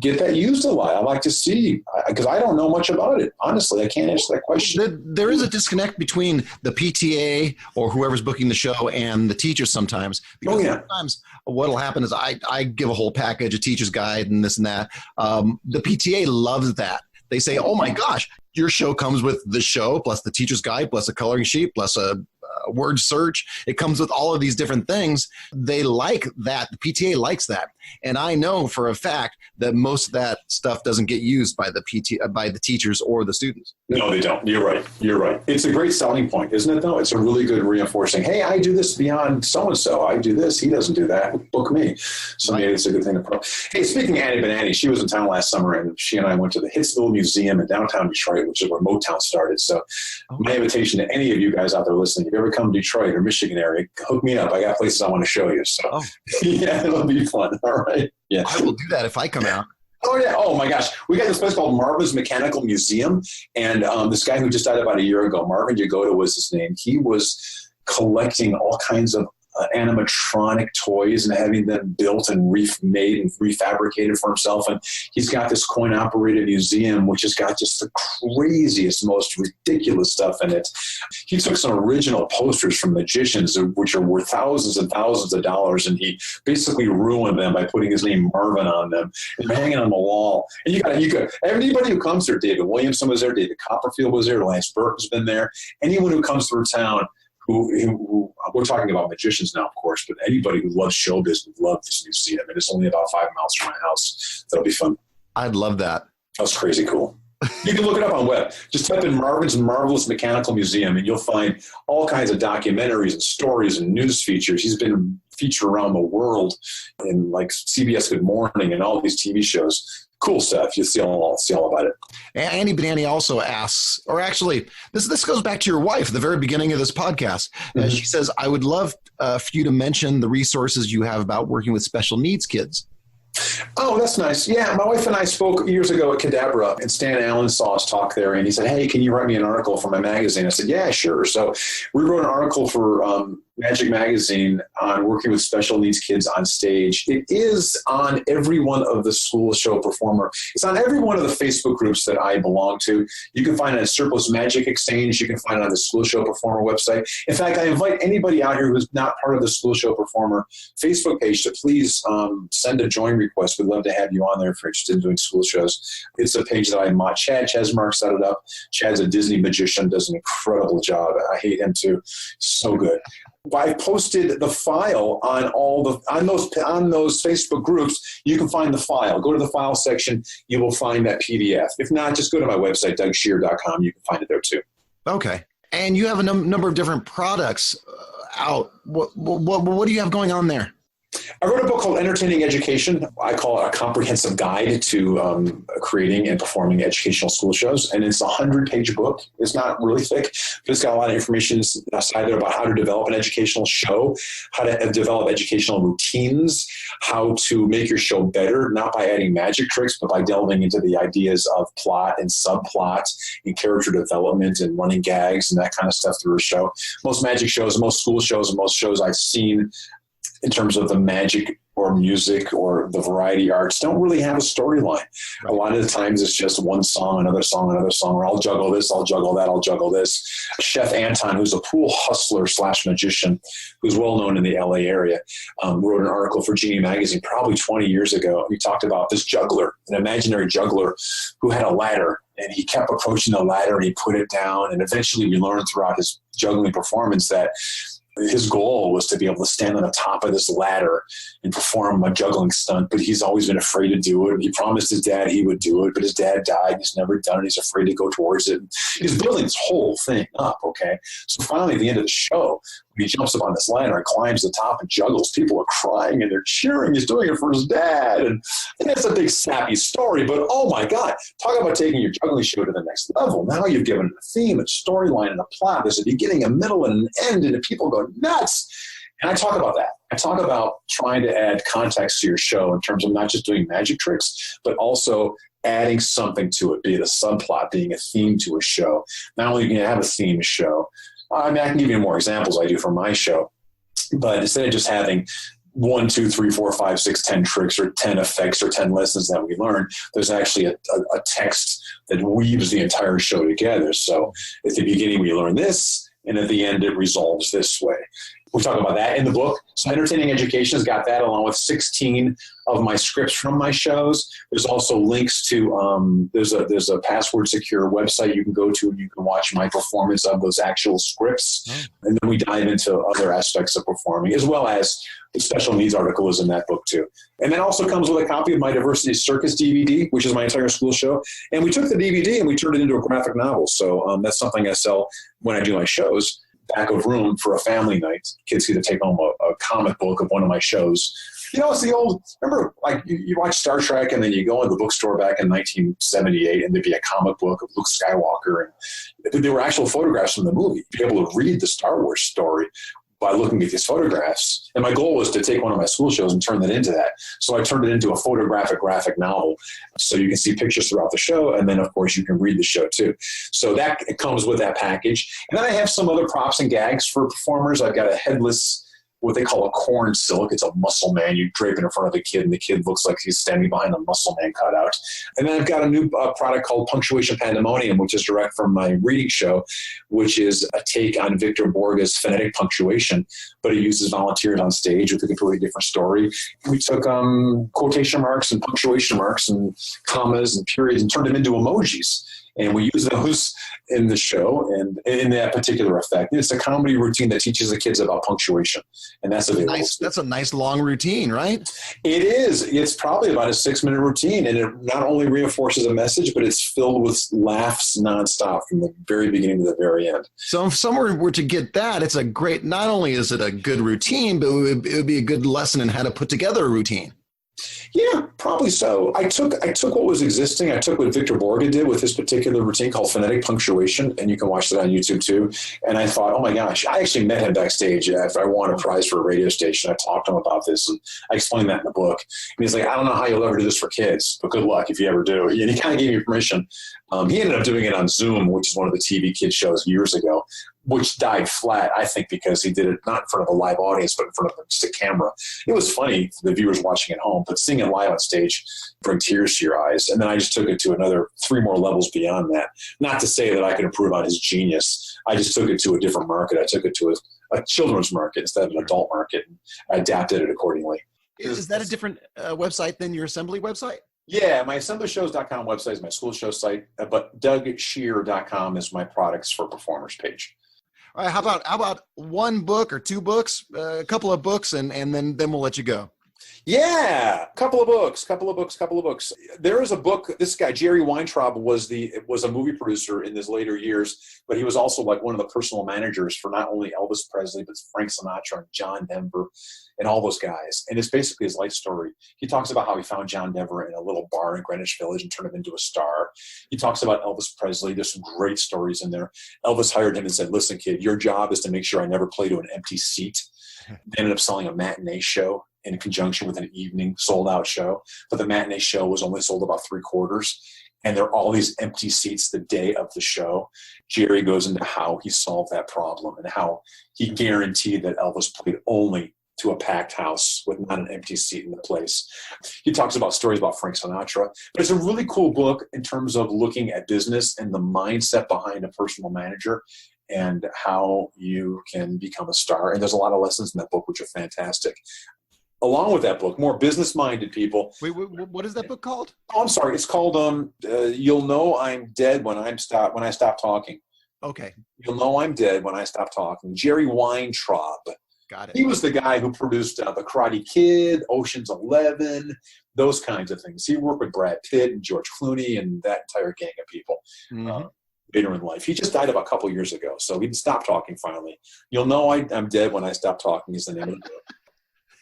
get that used a lot. I like to see, because I don't know much about it. Honestly, I can't answer that question. There is a disconnect between the PTA or whoever's booking the show and the teachers sometimes. Because sometimes what will happen is I give a whole package, a teacher's guide and this and that. The PTA loves that. They say, oh my gosh, your show comes with the show plus the teacher's guide plus a coloring sheet plus a word search. It comes with all of these different things. They like that. The PTA likes that. And I know for a fact that most of that stuff doesn't get used by the teachers or the students. No, they don't. You're right. It's a great selling point, isn't it, though? It's a really good reinforcing. Hey, I do this beyond so-and-so. I do this. He doesn't do that. Book me. So maybe it's a good thing to put. Hey, speaking of Annie Banani, she was in town last summer, and she and I went to the Hitsville Museum in downtown Detroit, which is where Motown started. So my invitation to any of you guys out there listening, if you ever come to Detroit or Michigan area, hook me up. I got places I want to show you. So yeah, it'll be fun. All right. Yeah. I will do that if I come out. Oh, yeah. Oh, my gosh. We got this place called Marvin's Mechanical Museum. And this guy who just died about a year ago, Marvin Yagoda was his name. He was collecting all kinds of animatronic toys and having them built and remade and refabricated for himself. And he's got this coin-operated museum, which has got just the craziest, most ridiculous stuff in it. He took some original posters from magicians, which are worth thousands and thousands of dollars, and he basically ruined them by putting his name Marvin on them. And they're hanging on the wall. And you got everybody who comes there, David Williamson was there, David Copperfield was there, Lance Burke has been there. Anyone who comes through town who we're talking about magicians now, of course, but anybody who loves showbiz would love this museum. And it's only about 5 miles from my house. That'll be fun. I'd love that. That's crazy cool. You can look it up on web. Just type in Marvin's Marvelous Mechanical Museum, and you'll find all kinds of documentaries and stories and news features. He's been featured around the world in like CBS Good Morning and all these TV shows. Cool stuff. You'll see all about it. Annie Banani also asks, or actually, this goes back to your wife at the very beginning of this podcast. Mm-hmm. She says, I would love for you to mention the resources you have about working with special needs kids. Oh, that's nice. Yeah, my wife and I spoke years ago at Cadabra, and Stan Allen saw us talk there, and he said, hey, can you write me an article for my magazine? I said, yeah, sure. So we wrote an article for Magic Magazine on working with special needs kids on stage. It is on every one of the School Show Performer. It's on every one of the Facebook groups that I belong to. You can find it at Surplus Magic Exchange. You can find it on the School Show Performer website. In fact, I invite anybody out here who's not part of the School Show Performer Facebook page to please send a join request. We'd love to have you on there if you're interested in doing school shows. It's a page that I mod. Chad Chesmark set it up. Chad's a Disney magician, does an incredible job. I hate him too. So good. I posted the file on those Facebook groups. You can find the file. Go to the file section. You will find that PDF. If not, just go to my website, DougScheer.com. You can find it there too. Okay. And you have a number of different products out. What do you have going on there? I wrote a book called Entertaining Education. I call it a comprehensive guide to creating and performing educational school shows. And it's a 100-page book. It's not really thick, but it's got a lot of information inside there about how to develop an educational show, how to develop educational routines, how to make your show better, not by adding magic tricks, but by delving into the ideas of plot and subplot and character development and running gags and that kind of stuff through a show. Most magic shows, most school shows, and most shows I've seen in terms of the magic or music or the variety arts don't really have a storyline. A lot of the times it's just one song, another song, or I'll juggle this, I'll juggle that, I'll juggle this. Chef Anton, who's a pool hustler / magician, who's well known in the LA area, wrote an article for Genie Magazine probably 20 years ago. He talked about this juggler, an imaginary juggler who had a ladder, and he kept approaching the ladder and he put it down. And eventually we learned throughout his juggling performance that his goal was to be able to stand on the top of this ladder and perform a juggling stunt, but he's always been afraid to do it. He promised his dad he would do it, but his dad died. He's never done it. He's afraid to go towards it. He's building this whole thing up, okay? So finally, at the end of the show, when he jumps up on this ladder and climbs the top and juggles, people are crying and they're cheering. He's doing it for his dad. And that's a big, sappy story, but oh my God, talk about taking your juggling show to the next level. Now you've given it a theme, a storyline, and a plot. There's a beginning, a middle, and an end, and people go nuts. And I talk about that. I talk about trying to add context to your show in terms of not just doing magic tricks, but also adding something to it, be it a subplot, being a theme to a show. Not only can you have a theme show, I mean, I can give you more examples I do for my show, but instead of just having 1, 2, 3, 4, 5, 6, 10 tricks or 10 effects or 10 lessons that we learn, there's actually a text that weaves the entire show together. So at the beginning, we learn this, and at the end, it resolves this way. We talk about that in the book. So Entertaining Education has got that along with 16 of my scripts from my shows. There's also links to, there's a password secure website you can go to and you can watch my performance of those actual scripts. Oh. And then we dive into other aspects of performing, as well as the special needs article is in that book too. And that also comes with a copy of my Diversity Circus DVD, which is my entire school show. And we took the DVD and we turned it into a graphic novel. So that's something I sell when I do my shows. Back of room for a family night. Kids get to take home a comic book of one of my shows. You know, it's the old, remember, like you watch Star Trek and then you go in the bookstore back in 1978 and there'd be a comic book of Luke Skywalker and there were actual photographs from the movie. You'd be able to read the Star Wars story by looking at these photographs. And my goal was to take one of my school shows and turn that into that. So I turned it into a photographic graphic novel. So you can see pictures throughout the show. And then, of course, you can read the show, too. So that it comes with that package. And then I have some other props and gags for performers. I've got a headless, what they call a corn silk. It's a muscle man. You drape it in front of the kid, and the kid looks like he's standing behind a muscle man cutout. And then I've got a new product called Punctuation Pandemonium, which is direct from my reading show, which is a take on Victor Borge's phonetic punctuation, but it uses volunteers on stage with a completely different story. We took quotation marks and punctuation marks and commas and periods and turned them into emojis. And we use those in the show and in that particular effect. It's a comedy routine that teaches the kids about punctuation. And that's available. That's a nice long routine, right? It is. It's probably about a 6-minute routine. And it not only reinforces a message, but it's filled with laughs nonstop from the very beginning to the very end. So if someone were to get that, it's a great, not only is it a good routine, but it would be a good lesson in how to put together a routine. Yeah, probably so. I took what was existing. I took what Victor Borge did with his particular routine called phonetic punctuation, and you can watch that on YouTube too. And I thought, oh my gosh, I actually met him backstage after I won a prize for a radio station. I talked to him about this, and I explained that in the book. And he's like, I don't know how you'll ever do this for kids, but good luck if you ever do. And he kind of gave me permission. He ended up doing it on Zoom, which is one of the TV kids shows years ago. which died flat, I think, because he did it not in front of a live audience, but in front of just a camera. It was funny for the viewers watching at home, but seeing it live on stage bring tears to your eyes. And then I just took it to another 3 more levels beyond that. Not to say that I could improve on his genius. I just took it to a different market. I took it to a children's market instead of an adult market, and I adapted it accordingly. Is that a different website than your Assembly website? Yeah, my AssemblyShows.com website is my school show site, but DougScheer.com is my products for performers page. All right, how about one book or 2 books, a couple of books, and then we'll let you go. Yeah, couple of books. There is a book. This guy, Jerry Weintraub, was a movie producer in his later years, but he was also like one of the personal managers for not only Elvis Presley, but Frank Sinatra and John Denver and all those guys. And it's basically his life story. He talks about how he found John Denver in a little bar in Greenwich Village and turned him into a star. He talks about Elvis Presley. There's some great stories in there. Elvis hired him and said, "Listen, kid, your job is to make sure I never play to an empty seat." They ended up selling a matinee show in conjunction with an evening sold-out show. But the matinee show was only sold about 3/4. And there are all these empty seats the day of the show. Jerry goes into how he solved that problem and how he guaranteed that Elvis played only to a packed house with not an empty seat in the place. He talks about stories about Frank Sinatra. But it's a really cool book in terms of looking at business and the mindset behind a personal manager and how you can become a star. And there's a lot of lessons in that book, which are fantastic. Along with that book, more business-minded people. Wait, what is that book called? Oh, I'm sorry. It's called "You'll Know I'm Dead When I Stop Talking." Okay. You'll know I'm dead when I stop talking. Jerry Weintraub. Got it. He was the guy who produced The Karate Kid, Ocean's 11, those kinds of things. He worked with Brad Pitt and George Clooney and that entire gang of people later in life. He just died about a couple years ago, so he stopped talking finally. You'll know I'm dead when I stop talking is the name of the book.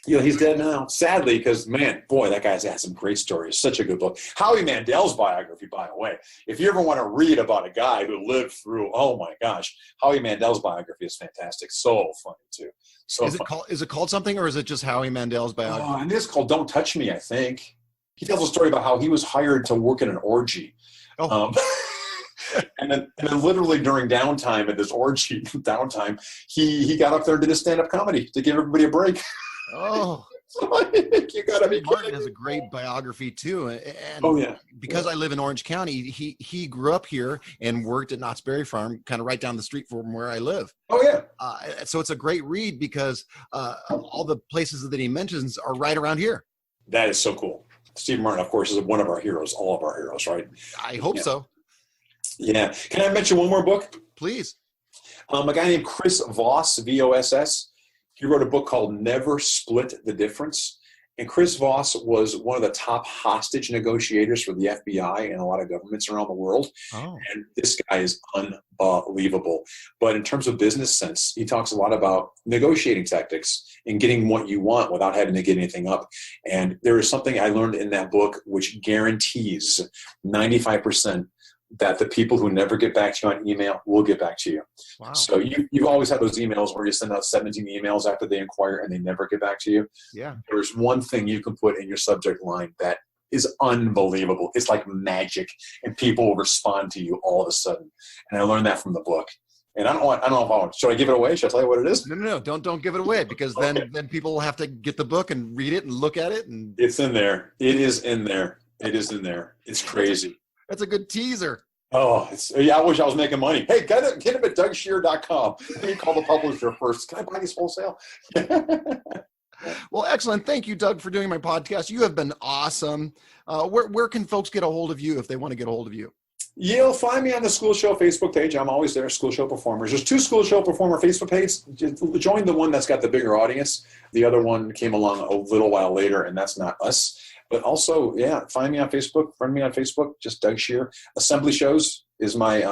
He's dead now, sadly, because, man, boy, that guy's had some great stories. Such a good book. Howie Mandel's biography, by the way. If you ever want to read about a guy who lived through, oh, my gosh, Howie Mandel's biography is fantastic. So funny, too. So is it called something, or is it just Howie Mandel's biography? And it's called Don't Touch Me, I think. He tells a story about how he was hired to work in an orgy. Oh. And then literally during downtime, at this orgy downtime, he got up there and did a stand-up comedy to give everybody a break. Oh, you gotta be Martin kidding. has a great biography too, and because I live in Orange County, he grew up here and worked at Knott's Berry Farm, kind of right down the street from where I live. Oh yeah. So it's a great read because all the places that he mentions are right around here. That is so cool. Steve Martin, of course, is one of our heroes, all of our heroes, right? I hope so. Yeah. Can I mention one more book? Please. A guy named Chris Voss, V-O-S-S. He wrote a book called Never Split the Difference. And Chris Voss was one of the top hostage negotiators for the FBI and a lot of governments around the world. Oh. And this guy is unbelievable. But in terms of business sense, he talks a lot about negotiating tactics and getting what you want without having to get anything up. And there is something I learned in that book which guarantees 95% that the people who never get back to you on email will get back to you. Wow. So you always have those emails where you send out 17 emails after they inquire and they never get back to you. Yeah. There's one thing you can put in your subject line that is unbelievable. It's like magic, and people will respond to you all of a sudden. And I learned that from the book. And I don't know if I want. Should I give it away? Should I tell you what it is? No. Don't give it away, because then people will have to get the book and read it and look at it. And it's in there. It is in there. It is in there. It's crazy. That's a good teaser. Oh, I wish I was making money. Hey, get him at DougScheer.com. You call the publisher first. Can I buy these wholesale? Well, excellent. Thank you, Doug, for doing my podcast. You have been awesome. Where can folks get a hold of you if they want to get a hold of you? You'll find me on the School Show Facebook page. I'm always there, School Show Performers. There's 2 School Show Performer Facebook pages. Join the one that's got the bigger audience. The other one came along a little while later, and that's not us. But also, find me on Facebook. Friend me on Facebook. Just Doug Scheer. AssemblyShows is my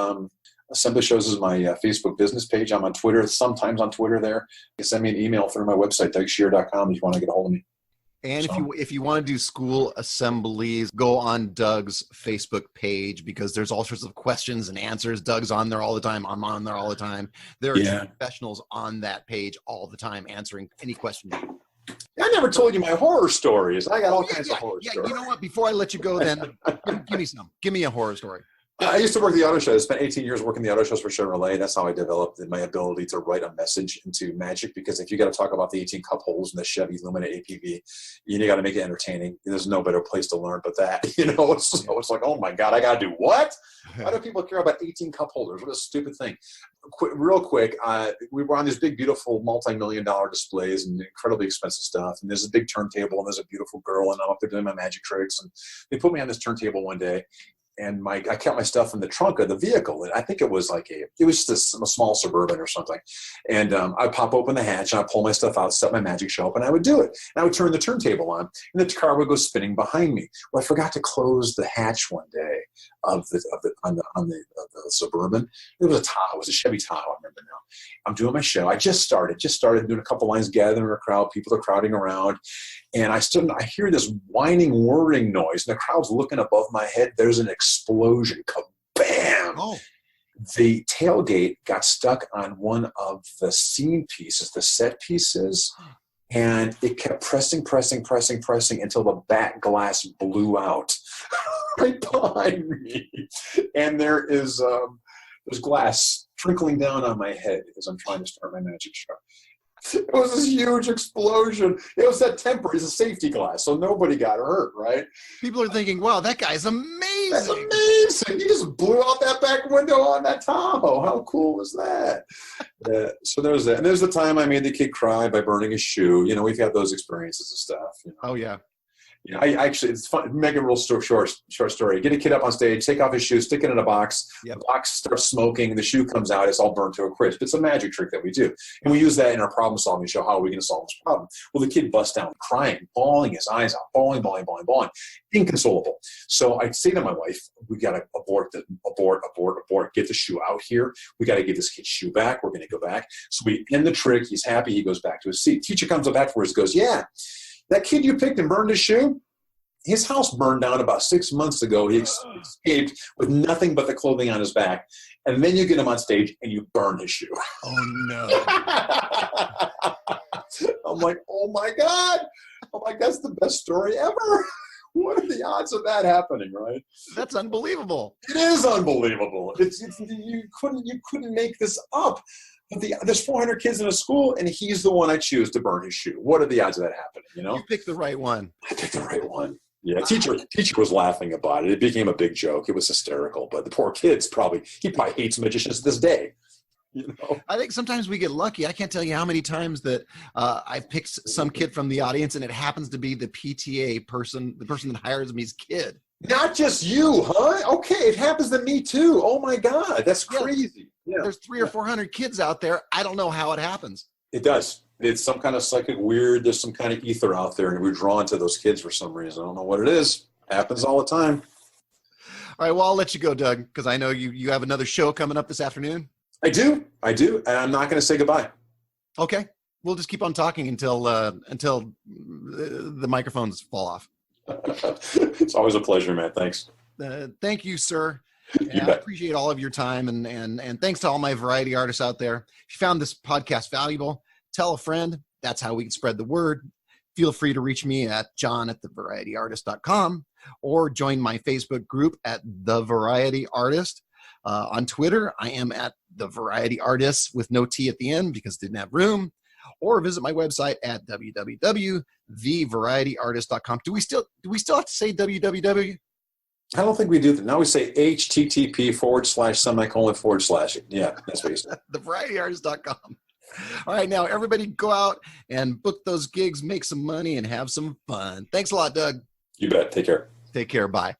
Facebook business page. I'm on Twitter. Sometimes on Twitter there. You can send me an email through my website, DougScheer.com, if you want to get a hold of me. And if you want to do school assemblies, go on Doug's Facebook page, because there's all sorts of questions and answers. Doug's on there all the time. I'm on there all the time. There are professionals on that page all the time answering any question. I never told you my horror stories. I got all kinds of horror stories. You know what? Before I let you go, then give me some. Give me a horror story. I used to work the auto show. I spent 18 years working the auto shows for Chevrolet. That's how I developed my ability to write a message into magic, because if you got to talk about the 18 cup holes in the Chevy Lumina APV, you got to make it entertaining. There's no better place to learn but that. So it's like, oh my God, I got to do what? Why do people care about 18 cup holders? What a stupid thing. Real quick, we were on these big, beautiful, multi-million-dollar displays and incredibly expensive stuff. And there's a big turntable, and there's a beautiful girl, and I'm up there doing my magic tricks. And they put me on this turntable one day. And I kept my stuff in the trunk of the vehicle. And I think it was just a small Suburban or something. And I'd pop open the hatch, and I'd pull my stuff out, set my magic show up, and I would do it. And I would turn the turntable on, and the car would go spinning behind me. Well, I forgot to close the hatch one day on the Suburban. It was a Tahoe. It was a Chevy Tahoe, I remember now. I'm doing my show. I just started doing a couple lines, gathering a crowd. People are crowding around. And I hear this whining, whirring noise, and the crowd's looking above my head. There's an explosion. Kabam! Oh. The tailgate got stuck on one of the scene pieces, the set pieces, and it kept pressing until the back glass blew out right behind me. And there's glass trickling down on my head as I'm trying to start my magic show. It was this huge explosion. It was that temper. It's a safety glass, so nobody got hurt, right? People are thinking, wow, that guy's amazing. That's amazing. He just blew out that back window on that Tahoe. How cool was that? So there's that. And there's the time I made the kid cry by burning his shoe. We've had those experiences and stuff. Oh, yeah. I actually, it's fun. Make a real short story. Get a kid up on stage, take off his shoes, stick it in a box. Yep. The box starts smoking. The shoe comes out. It's all burnt to a crisp. It's a magic trick that we do. And we use that in our problem solving show. How are we going to solve this problem? Well, the kid busts down crying, bawling his eyes out, bawling, inconsolable. So I say to my wife, we got to abort, get the shoe out here. We got to give this kid's shoe back. We're going to go back. So we end the trick. He's happy. He goes back to his seat. Teacher comes up afterwards and goes, yeah. That kid you picked and burned his shoe, his house burned down about 6 months ago. He escaped with nothing but the clothing on his back. And then you get him on stage and you burn his shoe. Oh, no. I'm like, oh, my God. I'm like, that's the best story ever. What are the odds of that happening, right? That's unbelievable. It is unbelievable. You couldn't make this up. There's 400 kids in a school, and he's the one I choose to burn his shoe. What are the odds of that happening? You picked the right one. I picked the right one. Yeah, teacher was laughing about it. It became a big joke. It was hysterical. But the poor kid's probably hates magicians to this day. I think sometimes we get lucky. I can't tell you how many times that I've picked some kid from the audience, and it happens to be the PTA person, the person that hires me's kid. Not just you, huh? Okay, it happens to me too. Oh my God, that's crazy. Yeah. There's 300 or 400 kids out there. I don't know how it happens. It does. It's some kind of psychic weird. There's some kind of ether out there, and we're drawn to those kids for some reason. I don't know what it is. It happens all the time. All right, well, I'll let you go, Doug, because I know you have another show coming up this afternoon. I do, and I'm not going to say goodbye. Okay, we'll just keep on talking until the microphones fall off. It's always a pleasure, man. Thanks. Thank you, sir. I appreciate all of your time, and thanks to all my variety artists out there. If you found this podcast valuable, tell a friend. That's how we can spread the word. Feel free to reach me at john@thevarietyartist.com or join my Facebook group at The Variety Artist. On Twitter, I am at The Variety Artists with no T at the end because it didn't have room. Or visit my website at www.thevarietyartist.com. Do we still have to say www? I don't think we do that. Now we say http:// Yeah, that's what you said. Thevarietyartist.com. All right, now everybody go out and book those gigs, make some money, and have some fun. Thanks a lot, Doug. You bet. Take care. Take care. Bye.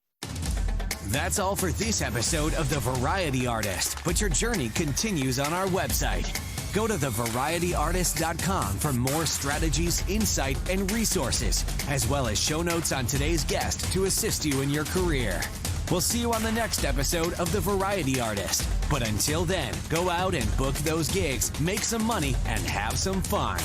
That's all for this episode of The Variety Artist, but your journey continues on our website. Go to thevarietyartist.com for more strategies, insight, and resources, as well as show notes on today's guest to assist you in your career. We'll see you on the next episode of The Variety Artist. But until then, go out and book those gigs, make some money, and have some fun.